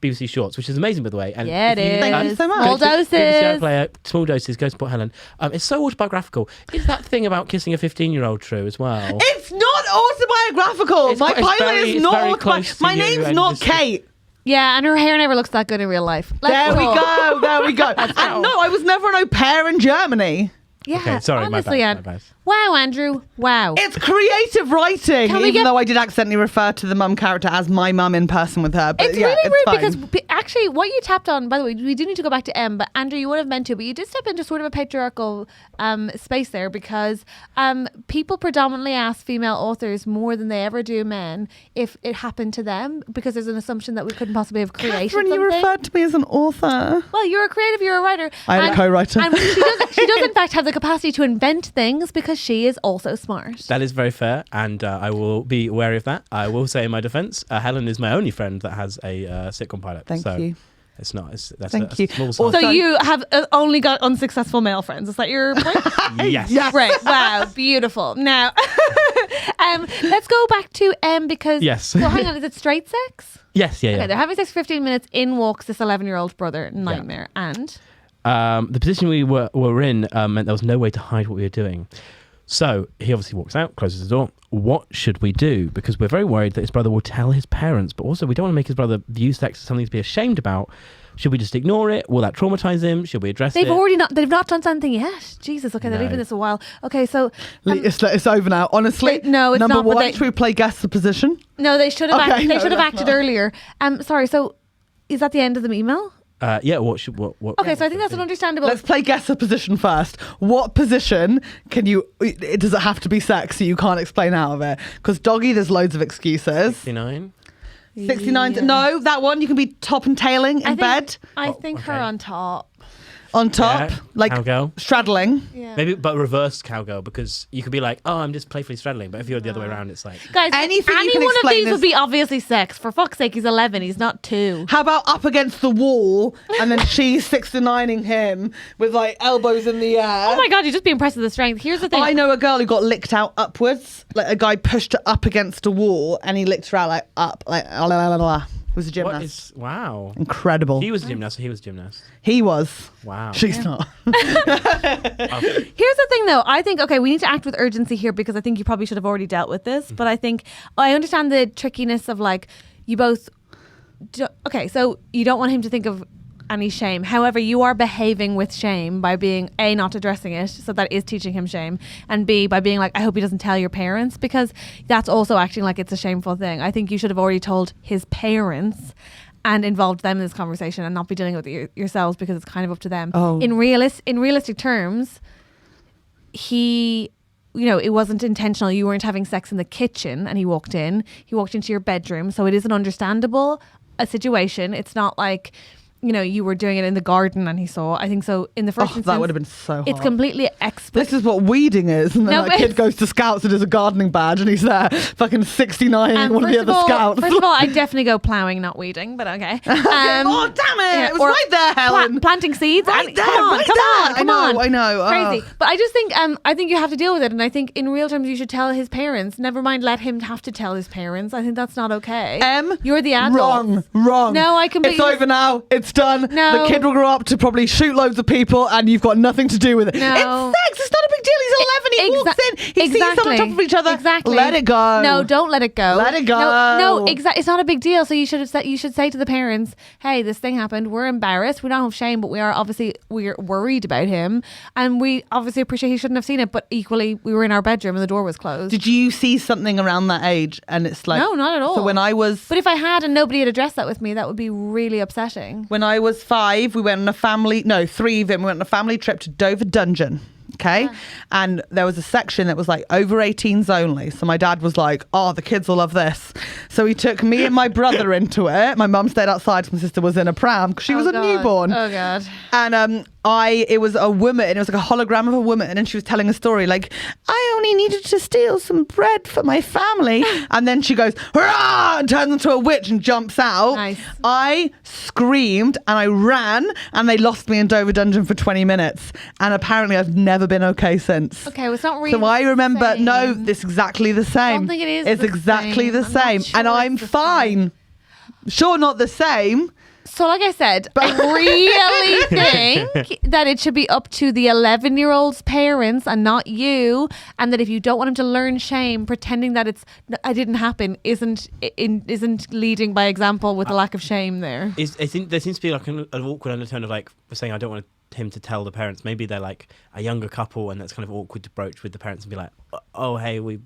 BBC Shorts, which is amazing, by the way. And Yeah, it if you, is. Thank you so much. Small go to BBC doses. iPlayer, small doses, go support Helen. It's so autobiographical. Is that thing about kissing a 15-year-old true as well? It's not autobiographical. It's My quite- it's pilot very- is it's not very autobiographical. close to My you name's and not just- Kate. Yeah, and her hair never looks that good in real life. There we go. There we go. And no, I was never an au pair in Germany. Yeah, Okay, sorry, my honestly, bad, Anne. my bad. Wow, Andrew. Wow. It's creative writing, Can we even get- though I did accidentally refer to the mum character as my mum in person with her. But It's yeah, really it's rude fine. because actually what you tapped on, by the way, we do need to go back to M, but Andrew, you would have meant to, but you did step into sort of a patriarchal space there because people predominantly ask female authors more than they ever do men if it happened to them because there's an assumption that we couldn't possibly have created Catherine, you something. referred to me as an author. Well, you're a creative, you're a writer. I'm a co-writer. And she does in fact have the capacity to invent things because she is also smart. That is very fair, and I will be wary of that. I will say in my defence, Helen is my only friend that has a sitcom pilot. Thank so you. It's not. That's Thank a you. small Also- sign. So you have only got unsuccessful male friends. Is that your point? Yes. Right. Wow. Beautiful. Now, let's go back to M because. Yes. So hang on. Is it straight sex? Yes. Yeah. Okay. Yeah. They're having sex for 15 minutes. In walks this 11-year-old brother. Nightmare. And. The position we were in meant there was no way to hide what we were doing. So he obviously walks out, closes the door. What should we do? Because we're very worried that his brother will tell his parents, but also we don't want to make his brother view sex as something to be ashamed about. Should we just ignore it? Will that traumatize him? Should we address it? They've not done something yet. Jesus. Okay. They're No. leaving this a while. Okay. So. It's over now. Honestly, No, it's number not, but one, they- should we play guess the position? No, they should have. Okay, They no, should have that's acted not. earlier. Sorry. So, is that the end of the email? Yeah. What should what? Okay. So I think that's an understandable. Let's play guess the position first. What position can you? Does it have to be sex so you can't explain out of it? Because doggy, there's loads of excuses. 69. 69. Yeah. No, that one you can be top and tailing in bed I think her okay. on top. on top, Yeah, like cowgirl. straddling. Yeah. Maybe, but reverse cowgirl, because you could be like, oh, I'm just playfully straddling. But if you're the other way around, it's like, Guys, Anything you any can one of explain these is- would be obviously sex. For fuck's sake, he's 11. He's not 2. How about up against the wall and then she's 69ing him with like elbows in the air? Oh my god, you're just being impressed with the strength. Here's the thing. I know a girl who got licked out upwards. Like a guy pushed her up against a wall and he licked her out like up, like la la la la. It was a what gymnast. is, wow. Incredible. He was a gymnast, so he was a gymnast. He was. Wow. She's not. Here's the thing, though. I think, okay, we need to act with urgency here because I think you probably should have already dealt with this. But I think I understand the trickiness of like you both. Okay, so you don't want him to think of any shame. However, you are behaving with shame by being A, not addressing it, so that is teaching him shame, and B, by being like, I hope he doesn't tell your parents, because that's also acting like it's a shameful thing. I think you should have already told his parents and involved them in this conversation and not be dealing with it yourselves, because it's kind of up to them. Oh. In realistic terms, he, you know, it wasn't intentional. You weren't having sex in the kitchen and he walked into your bedroom, so it is an understandable situation. It's not like, you know, you were doing it in the garden and he saw. I think so. In the first instance, That would have been so hard. it's completely explicit. This is what weeding is. And then No, that but kid it's- goes to scouts and does a gardening badge and he's there fucking 69ing one of the other scouts. First of all, I definitely go ploughing, not weeding, but okay. Oh, damn it. yeah, It was or right there, Helen. planting seeds. Right and, there, come on, right come there. on, come on. I know. Crazy. Oh. But I just think I think you have to deal with it, and I think in real terms you should tell his parents. Never mind, let him have to tell his parents. I think that's not okay. You're the adult. Wrong. No, I completely. It's over now. It's done. No. The kid will grow up to probably shoot loads of people and you've got nothing to do with it. No. It's sex. It's not a big deal. He's 11. He walks in. He sees them on top of each other. Exactly. Let it go. No, don't let it go. Let it go. No, exactly. It's not a big deal. So you should say to the parents, "Hey, this thing happened. We're embarrassed. We don't have shame, but we're worried about him, and we obviously appreciate he shouldn't have seen it. But equally, we were in our bedroom and the door was closed." Did you see something around that age? And it's like, No, not at all. So when I was, But if I had and nobody had addressed that with me, that would be really upsetting. when I was 5, we went on a three of them. We went on a family trip to Dover Dungeon. Okay. And there was a section that was like over 18s only. So my dad was like, oh, the kids will love this. So he took me and my brother into it. My mum stayed outside. My sister was in a pram because she was a newborn. Oh, God. And it was a woman, and it was like a hologram of a woman, and she was telling a story like, I only needed to steal some bread for my family. And then she goes, hurrah, and turns into a witch and jumps out. Nice. I screamed and I ran, and they lost me in Dover Dungeon for 20 minutes. And apparently I've never been okay since. Okay, well, it's not really. So I remember, the same. no, it's exactly the same. I don't think it is It's the exactly same. the I'm not same. sure And I'm it's the fine. Sure, not the same. So like I said, I really think that it should be up to the 11-year-old's parents and not you, and that if you don't want him to learn shame, pretending that it didn't happen isn't leading by example with the lack of shame there. I think there seems to be like an awkward undertone of like saying I don't want him to tell the parents. Maybe they're like a younger couple and that's kind of awkward to broach with the parents and be like, oh, hey, we were.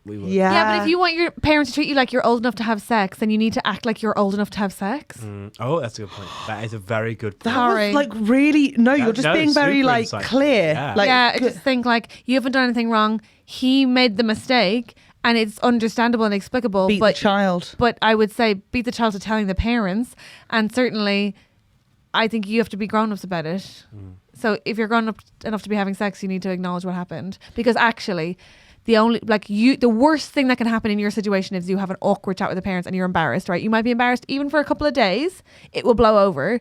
Yeah, but if you want your parents to treat you like you're old enough to have sex, then you need to act like you're old enough to have sex. Oh, that's a good point. That is a very good point. That was like really, you're just being very super like insightful. clear. Yeah. Like, I just think like you haven't done anything wrong. He made the mistake, and it's understandable and explicable. beat the child. But I would say beat the child to telling the parents, and certainly, I think you have to be grown-ups about it. So if you're grown up enough to be having sex, you need to acknowledge what happened, because actually, the worst thing that can happen in your situation is you have an awkward chat with the parents and you're embarrassed, right? You might be embarrassed even for a couple of days. It will blow over.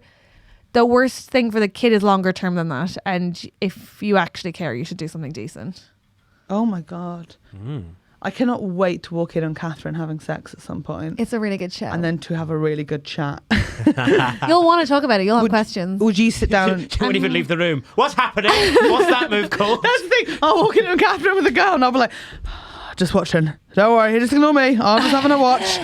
The worst thing for the kid is longer term than that. And if you actually care, you should do something decent. Oh my God. I cannot wait to walk in on Catherine having sex at some point. It's a really good show. And then to have a really good chat. You'll want to talk about it. You'll have questions. Would you sit down? You won't even leave the room. What's happening? What's that move called? That's the thing. I'll walk in on Catherine with a girl and I'll be like, just watching. Don't worry, just ignore me. I'm just having a watch.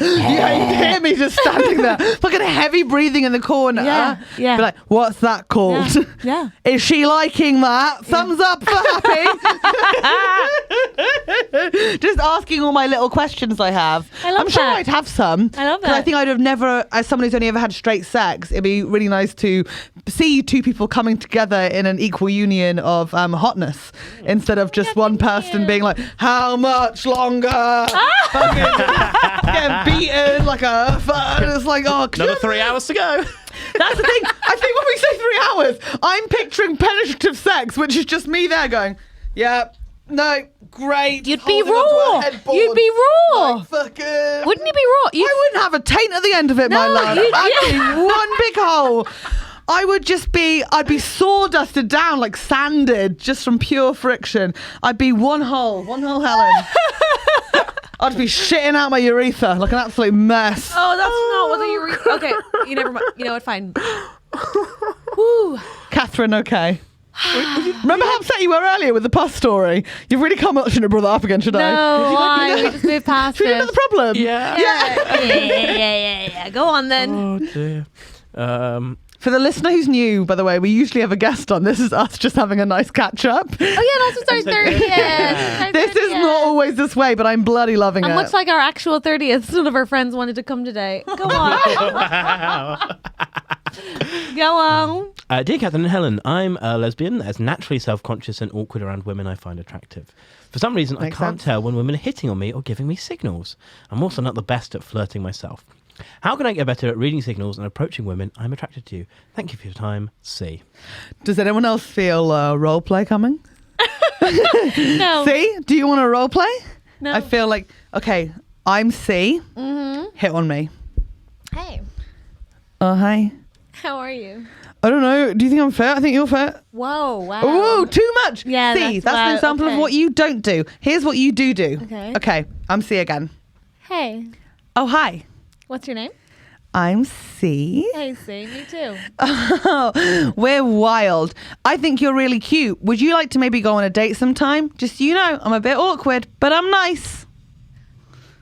You hear me just standing there, fucking heavy breathing in the corner. Yeah. Be like, what's that called? Yeah. Is she liking that? Thumbs up for happy. Just asking all my little questions I have. I love I'm sure that. I'd have some. I love 'Cause I that. think I'd have never, as someone who's only ever had straight sex, it'd be really nice to see two people coming together in an equal union of hotness instead of just one person being like, how much longer? Fucking getting beaten like a and it's like, oh, Another 3 hours to go. that's the thing. I think when we say 3 hours, I'm picturing penetrative sex, which is just me there going, yeah, no, great. You'd be holding onto a raw. headboard, You'd be raw. like, fucking. Wouldn't you be raw? I wouldn't have a taint at the end of it, my No, love. you'd- I'd be one big hole. I'd be sawdusted down, like sanded, just from pure friction. I'd be one hole Helen. I'd be shitting out my urethra like an absolute mess. Oh, that's not what the okay, you never mind. You know what? Fine. Woo. Catherine, okay. Remember how upset you were earlier with the pus story? You've really come up, shouldn't have brought that up again, should I? No, why? We just moved past Should we know it. the problem? Yeah. Go on then. Oh dear. For the listener who's new, by the way, we usually have a guest on. This is us just having a nice catch up. Oh yeah, and also it's our 30th. This is not always this way, but I'm bloody loving And it. much like our actual 30th, none of our friends wanted to come today. Go on. Wow. Go on. Dear Catherine and Helen, I'm a lesbian that's naturally self-conscious and awkward around women I find attractive. For some reason, Makes I can't sense. tell when women are hitting on me or giving me signals. I'm also not the best at flirting myself. How can I get better at reading signals and approaching women I'm attracted to? Thank you for your time. C. Does anyone else feel role play coming? No. C, do you want a role play? No. I feel like, okay, I'm C. Mm-hmm. Hit on me. Hey, Oh, hi. how are you? I don't know. Do you think I'm fit? I think you're fit. Whoa, wow. Ooh, too much. Yeah, C, that's an wow, example okay. of what you don't do. Here's what you do. Okay. Okay, I'm C again. Hey, Oh, hi. what's your name? I'm C. Hey, see, me too. We're wild. I think you're really cute. Would you like to maybe go on a date sometime? Just so you know, I'm a bit awkward, but I'm nice.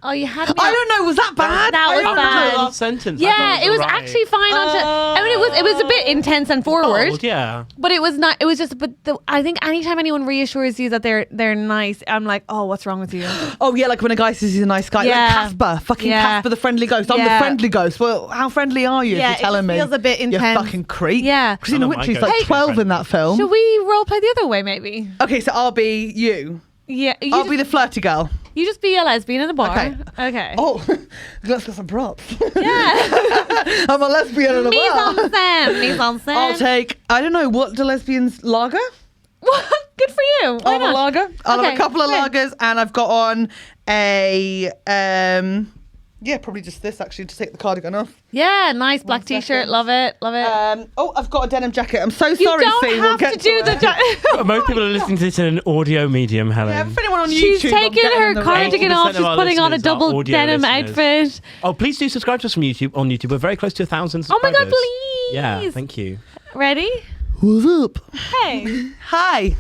Oh, you had me. I don't know. Was that bad? That was Up bad. until the last sentence. I Yeah, thought it was alright. actually fine. I mean, it was a bit intense and forward. Bold, yeah. But it was not. It was just. But I think anytime anyone reassures you that they're nice, I'm like, oh, what's wrong with you? Oh yeah, like when a guy says he's a nice guy, Yeah. like Casper, fucking Yeah. Casper, the friendly ghost. I'm the Yeah. friendly ghost. Well, how friendly are you? Yeah, if you're telling it me feels a bit You intense. fucking creep. Yeah. Christina I don't mind Witchy's going like to 12 in friendly. that film. Should we role play the other way, maybe? Okay, so I'll be you. Yeah. I'll be the flirty girl. You just be a lesbian in the bar. Okay. Okay. Oh, let's get some props. Yeah. I'm a lesbian in a Mise bar. en scène. Mise en scène. I'll take. I don't know what do lesbians lager. What? Good for you. Why I'll have a not? lager. I'll have Okay, a couple of great. lagers, and I've got on a yeah, probably just this actually to take the cardigan off. Yeah, nice black t-shirt. second. Love it. Love it. Oh, I've got a denim jacket. I'm so you sorry, don't Steve. have to do the. Most people are listening to this in an audio medium, Helen. Yeah, if anyone on She's YouTube, I'm taking getting her the cardigan 80% off. of She's our putting on a listeners are double audio denim listeners. outfit. Oh, please do subscribe to us from YouTube. On YouTube, we're very close to 1,000 Oh my subscribers. God, please. Yeah, thank you. Ready? What's up? Hey. Hi,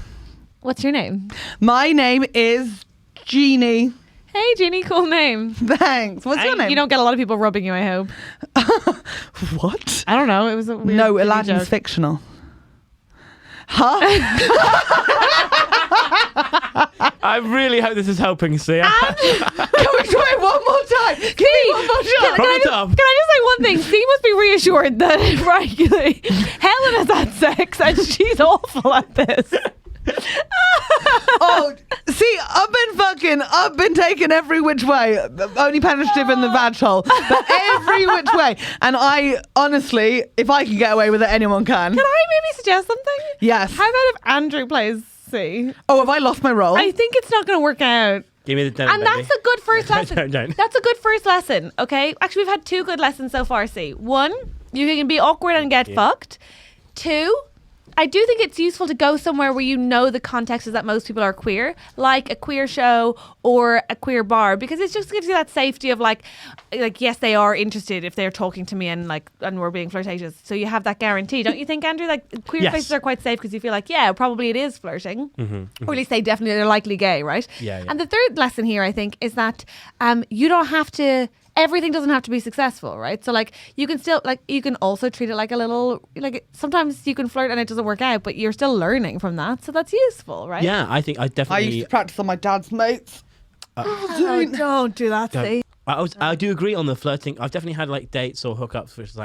What's your name? my name is Jeannie. Hey, Jeannie. Cool name. Thanks. What's your name? You don't get a lot of people rubbing you, I hope. What? I don't know. It was a weird No, silly Aladdin's joke. fictional. Huh? I really hope this is helping, see. Can we try it one more time? Give me one more shot. Prop it up. Can I just say one thing? C must be reassured that right, Helen has had sex and she's awful at this. Oh, see, I've been taken every which way. Only penetrative in the vag hole, but every which way. And I, honestly, if I can get away with it, anyone can. Can I maybe suggest something? Yes. How about if Andrew plays C? Oh, have I lost my role? I think it's not going to work out. Give me the denim, And that's a good first lesson. Don't. That's a good first lesson, okay? Actually, we've had 2 good lessons so far, C. 1, you can be awkward and get fucked. 2, I do think it's useful to go somewhere where you know the context is that most people are queer, like a queer show or a queer bar, because it just gives you that safety of like yes, they are interested if they're talking to me and we're being flirtatious. So you have that guarantee, don't you think, Andrew? Like queer Yes. places are quite safe because you feel like probably it is flirting, or at least they're likely gay, right? Yeah. And the third lesson here, I think, is that you don't have to. Everything doesn't have to be successful, right? So you can still you can also treat it like a little sometimes you can flirt and it doesn't work out, but you're still learning from that, so that's useful, right? Yeah, I think I I definitely. used to practice on my dad's mates. Oh, don't do that, see. I do agree on the flirting. I've definitely had dates or hookups which is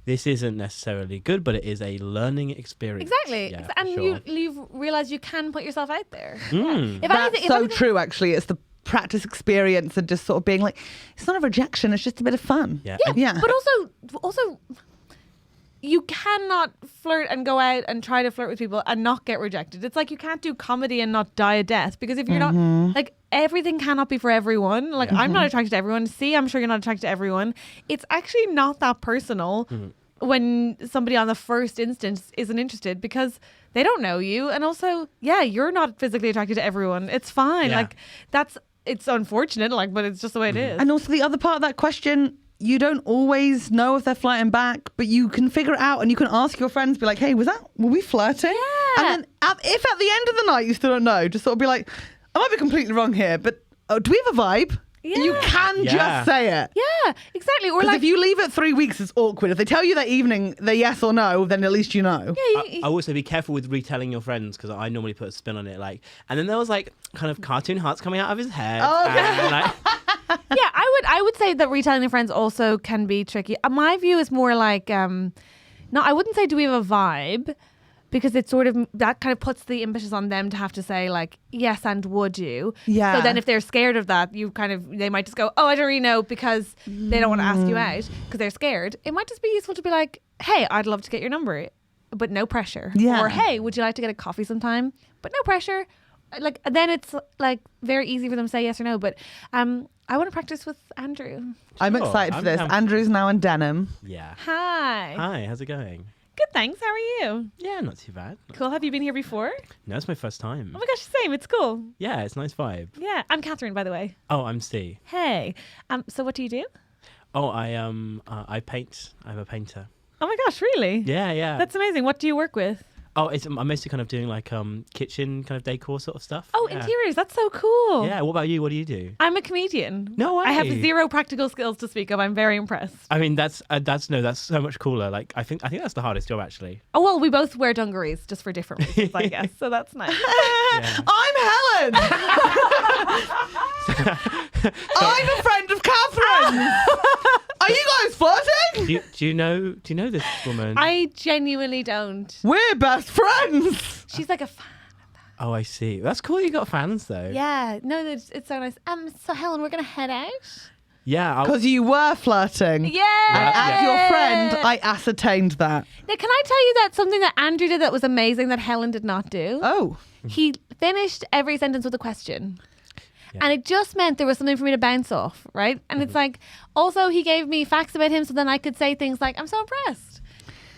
this isn't necessarily good, but it is a learning experience. Exactly. Yeah, for And sure. you've realized you can put yourself out there. Mm. If That's anything, if so anything- true, actually. It's the practice experience and just sort of being like, it's not a rejection, it's just a bit of fun. Yeah. Yeah, And- but also you cannot flirt and go out and try to flirt with people and not get rejected. It's like you can't do comedy and not die a death, because if you're not everything cannot be for everyone. I'm not attracted to everyone. See, I'm sure you're not attracted to everyone. It's actually not that personal when somebody on the first instance isn't interested, because they don't know you, and also you're not physically attracted to everyone. It's fine. Yeah. It's unfortunate, but it's just the way it is. And also the other part of that question, you don't always know if they're flirting back, but you can figure it out and you can ask your friends, be like, hey, were we flirting? Yeah. And then if at the end of the night you still don't know, just sort of be like, I might be completely wrong here, but do we have a vibe? Yeah. You can Yeah. just say it. Yeah, exactly. Or Because if you leave it 3 weeks, it's awkward. If they tell you that evening they're yes or no, then at least you know. I also be careful with retelling your friends, because I normally put a spin on it. And then there was kind of cartoon hearts coming out of his head. Oh, okay. And, I would say that retelling to friends also can be tricky. My view is more no, I wouldn't say do we have a vibe, because it's sort of that kind of puts the impetus on them to have to say yes and would you. Yeah. So then if they're scared of that, they might just go, oh, I don't really know, because they don't want to ask you out because they're scared. It might just be useful to be like, hey, I'd love to get your number, but no pressure. Yeah. Or hey, would you like to get a coffee sometime, but no pressure. Then it's very easy for them to say yes or no. But I want to practice with Andrew. I'm Sure, excited for I'm this. down. Andrew's now in denim. yeah. Hi. Hi, how's it going? Good, thanks. How are you? Yeah, not too bad. Cool. Have you been here before? No, it's my first time. Oh my gosh, same. It's cool. Yeah, it's a nice vibe. Yeah. I'm Catherine, by the way. Oh, I'm Steve. Hey. So what do you do? Oh, I paint. I'm a painter. Oh my gosh, really? Yeah. That's amazing. What do you work with? Oh, I'm mostly kind of doing like kitchen kind of decor sort of stuff. Oh, yeah. interiors. That's so cool. Yeah. What about you? What do you do? I'm a comedian. No way. I have zero practical skills to speak of. I'm very impressed. I mean, that's so much cooler. Like, I think that's the hardest job actually. Oh, well, we both wear dungarees just for different reasons, I guess. So that's nice. Yeah. I'm Helen. I'm a friend of Catherine's. Are you guys flirting? Do you know this woman? I genuinely don't. We're best friends. She's like a fan. Oh, I see. That's cool. You got fans though. Yeah. No, it's so nice. So Helen, we're gonna head out. Yeah. Because you were flirting. Yeah. And as your friend, I ascertained that. Now, can I tell you that something that Andrew did that was amazing that Helen did not do? Oh. He finished every sentence with a question. Yeah. And it just meant there was something for me to bounce off, right? And it's like, also he gave me facts about him so then I could say things like, I'm so impressed.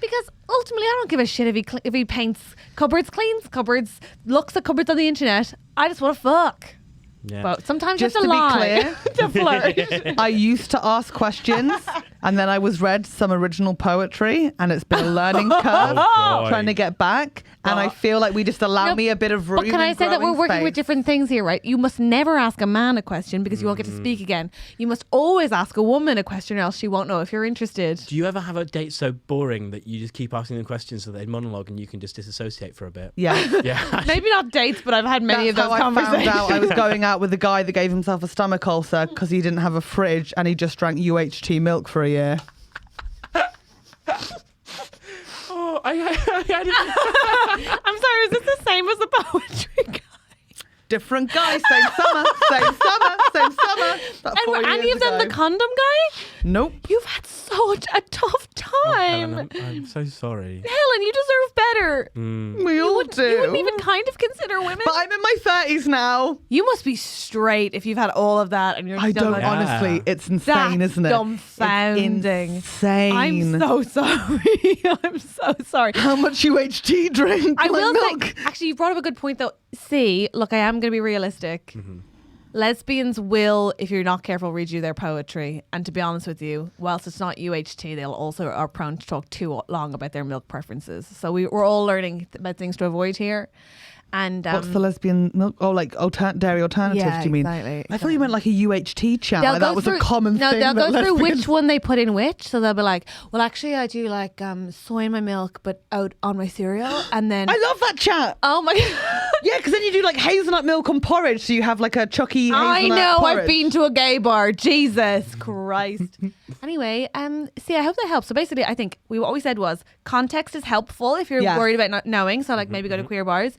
Because ultimately I don't give a shit if he paints cupboards, cleans cupboards, looks at cupboards on the internet. I just want to fuck. Yeah. But sometimes Just you have to to be lie clear, to flirt. I used to ask questions and then I was read some original poetry and it's been a learning curve Oh, boy. trying to get back. And I feel like we just allow No, me a bit of room. But can I and say that we're growing working with space. different things here, right? You must never ask a man a question because you won't get to speak again. You must always ask a woman a question or else she won't know if you're interested. Do you ever have a date so boring that you just keep asking them questions so they monologue and you can just disassociate for a bit? Yeah. Yeah. Maybe not dates, but I've had many That's of those how I conversations. found out I was going out with a guy that gave himself a stomach ulcer because he didn't have a fridge and he just drank UHT milk for a year. Oh, I didn't. I'm sorry, is this the same as the poetry guy? Different guy, same summer. About 4 And were any years of them ago. the condom guy? Nope. You've had such a tough time. Helen, I'm so sorry. Helen, you deserve better. We all do. You wouldn't even kind of consider women. But I'm in my 30s now. You must be straight if you've had all of that and you're I still don't like, Yeah. honestly. It's insane, That's isn't it? dumbfounding. It's insane. I'm so sorry. I'm so sorry. How much UHT drink? I Like will milk? say, actually, you brought up a good point though. See, look, I am going to be realistic. Lesbians will, if you're not careful, read you their poetry. And to be honest with you, whilst it's not UHT, they'll also are prone to talk too long about their milk preferences. So we're all learning about things to avoid here. And What's the lesbian milk? Oh, like dairy alternatives, Yeah, do you mean? exactly, I thought you meant like a UHT chat. Like that was a common no, thing. they'll that go through lesbians- which one they put in which. So they'll be like, well, actually, I do like soy in my milk, but out on my cereal. And then, I love that chat. oh my God. Yeah, because then you do like hazelnut milk on porridge. So you have like a Chucky I hazelnut know, porridge. I've been to a gay bar. Jesus Christ. Anyway, see, I hope that helps. So basically, I think what we said was context is helpful if you're Yes. worried about not knowing. So like maybe go to queer bars.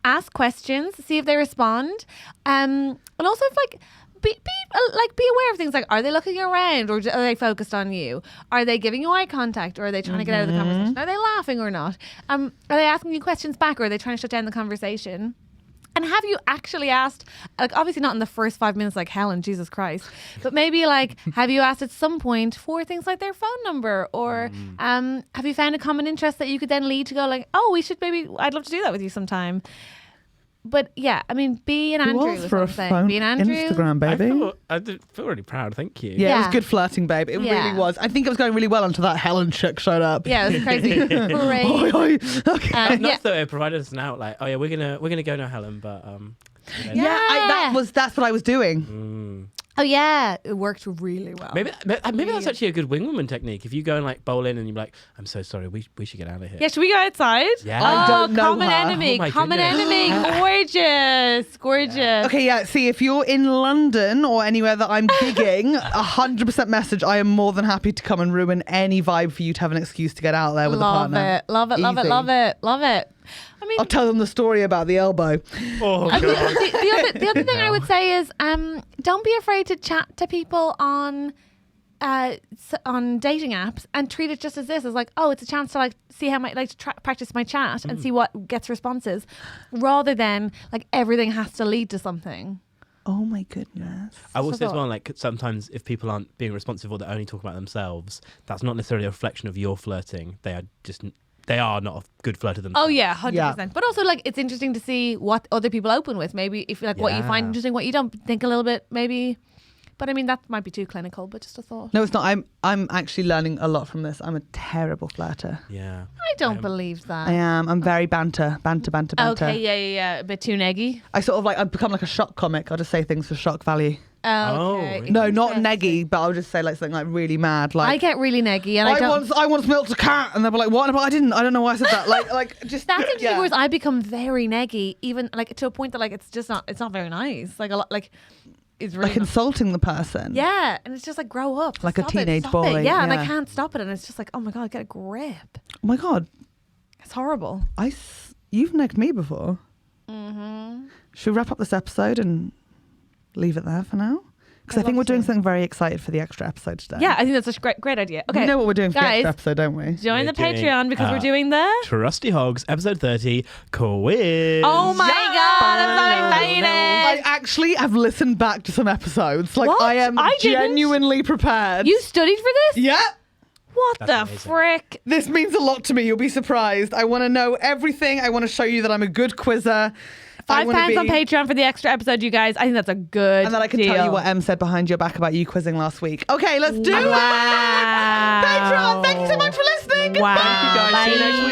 Ask questions, see if they respond. And also if like be aware of things like, are they looking around or are they focused on you? Are they giving you eye contact or are they trying to get out of the conversation? Are they laughing or not? Are they asking you questions back or are they trying to shut down the conversation? And have you actually asked, like obviously not in the first 5 minutes like Helen, Jesus Christ, but maybe like, have you asked at some point for things like their phone number or have you found a common interest that you could then lead to go like, oh, I'd love to do that with you sometime. But yeah, I mean, be an Andrew. was is for what a I'm saying. phone Be an Andrew. Instagram, baby. I feel really proud. Thank you. Yeah, it was Yeah. good flirting, babe. It Yeah. really was. I think it was going really well until that Helen chick showed up. Yeah, it was crazy. Oi, Great. oi. Okay. Nice though. It provided us an out. Like, oh yeah, we're gonna go now, Helen. But Yeah. That's what I was doing. Oh yeah, it worked really well. maybe that's actually a good wingwoman technique. If you go and like bowl in and you're like, I'm so sorry, we should get out of here. Yeah, should we go outside? Yeah. Oh, I don't know common her. enemy. Oh my Common goodness. enemy. Gorgeous. Okay, yeah. See, if you're in London or anywhere that I'm gigging, 100% message. I am more than happy to come and ruin any vibe for you to have an excuse to get out there with a partner. Love it. Love it. I mean, I'll tell them the story about the elbow. Oh the, god. the other thing I would say is don't be afraid to chat to people on dating apps and treat it just as this, as like, oh, it's a chance to like see how practice my chat and see what gets responses, rather than like everything has to lead to something. Oh my goodness. I will say as thought. well, like sometimes if people aren't being responsive or they only talk about themselves, that's not necessarily a reflection of your flirting. They are not a good flirter themselves. Oh yeah, 100%. But also like it's interesting to see what other people open with. Maybe if like what you find Yeah. interesting, what you don't, think a little bit maybe But I mean, that might be too clinical, but just a thought. No, it's not. I'm actually learning a lot from this. I'm a terrible flirter. Yeah. I don't believe that. I am. I'm very banter. Okay, yeah. A bit too neggy. I sort of like, I've become like a shock comic. I'll just say things for shock value. Okay. really? No, not neggy, but I'll just say like something like really mad. Like I get really neggy, and I once milked a cat, and they'll be like, "What?" But I didn't. I don't know why I said that. Like just That's interesting. Whereas I become very neggy, even like to a point that like it's just not. It's not very nice. Like a lot. Like it's really like insulting the person. Yeah, and it's just like grow up. Like a Stop it, teenage stop boy, it. Yeah, and I yeah. can't stop it, and it's just like, oh my god, get a grip. Oh my god, It's horrible. you've negged me before. Mm-hmm. Should we wrap up this episode and leave it there for now? Because I think we're doing something very excited for the extra episode today. Yeah, I think that's a great idea. Okay, You know what we're doing for the guys, extra episode, don't we? join We're the Patreon doing, because we're doing the. Trusty Hogs, episode 30, quiz. Oh my god, I'm so I excited! actually have listened back to some episodes. Like What? I am I didn't. genuinely prepared. You studied for this? Yeah. What That's the amazing. frick? This means a lot to me. You'll be surprised. I want to know everything. I want to show you that I'm a good quizzer. £5 on Patreon for the extra episode, you guys. I think that's a good And then I can deal. tell you what Em said behind your back about you quizzing last week. Okay, let's do it. Wow. Patreon, thank you so much for listening. Goodbye. Wow. Thank you guys. See you next Bye.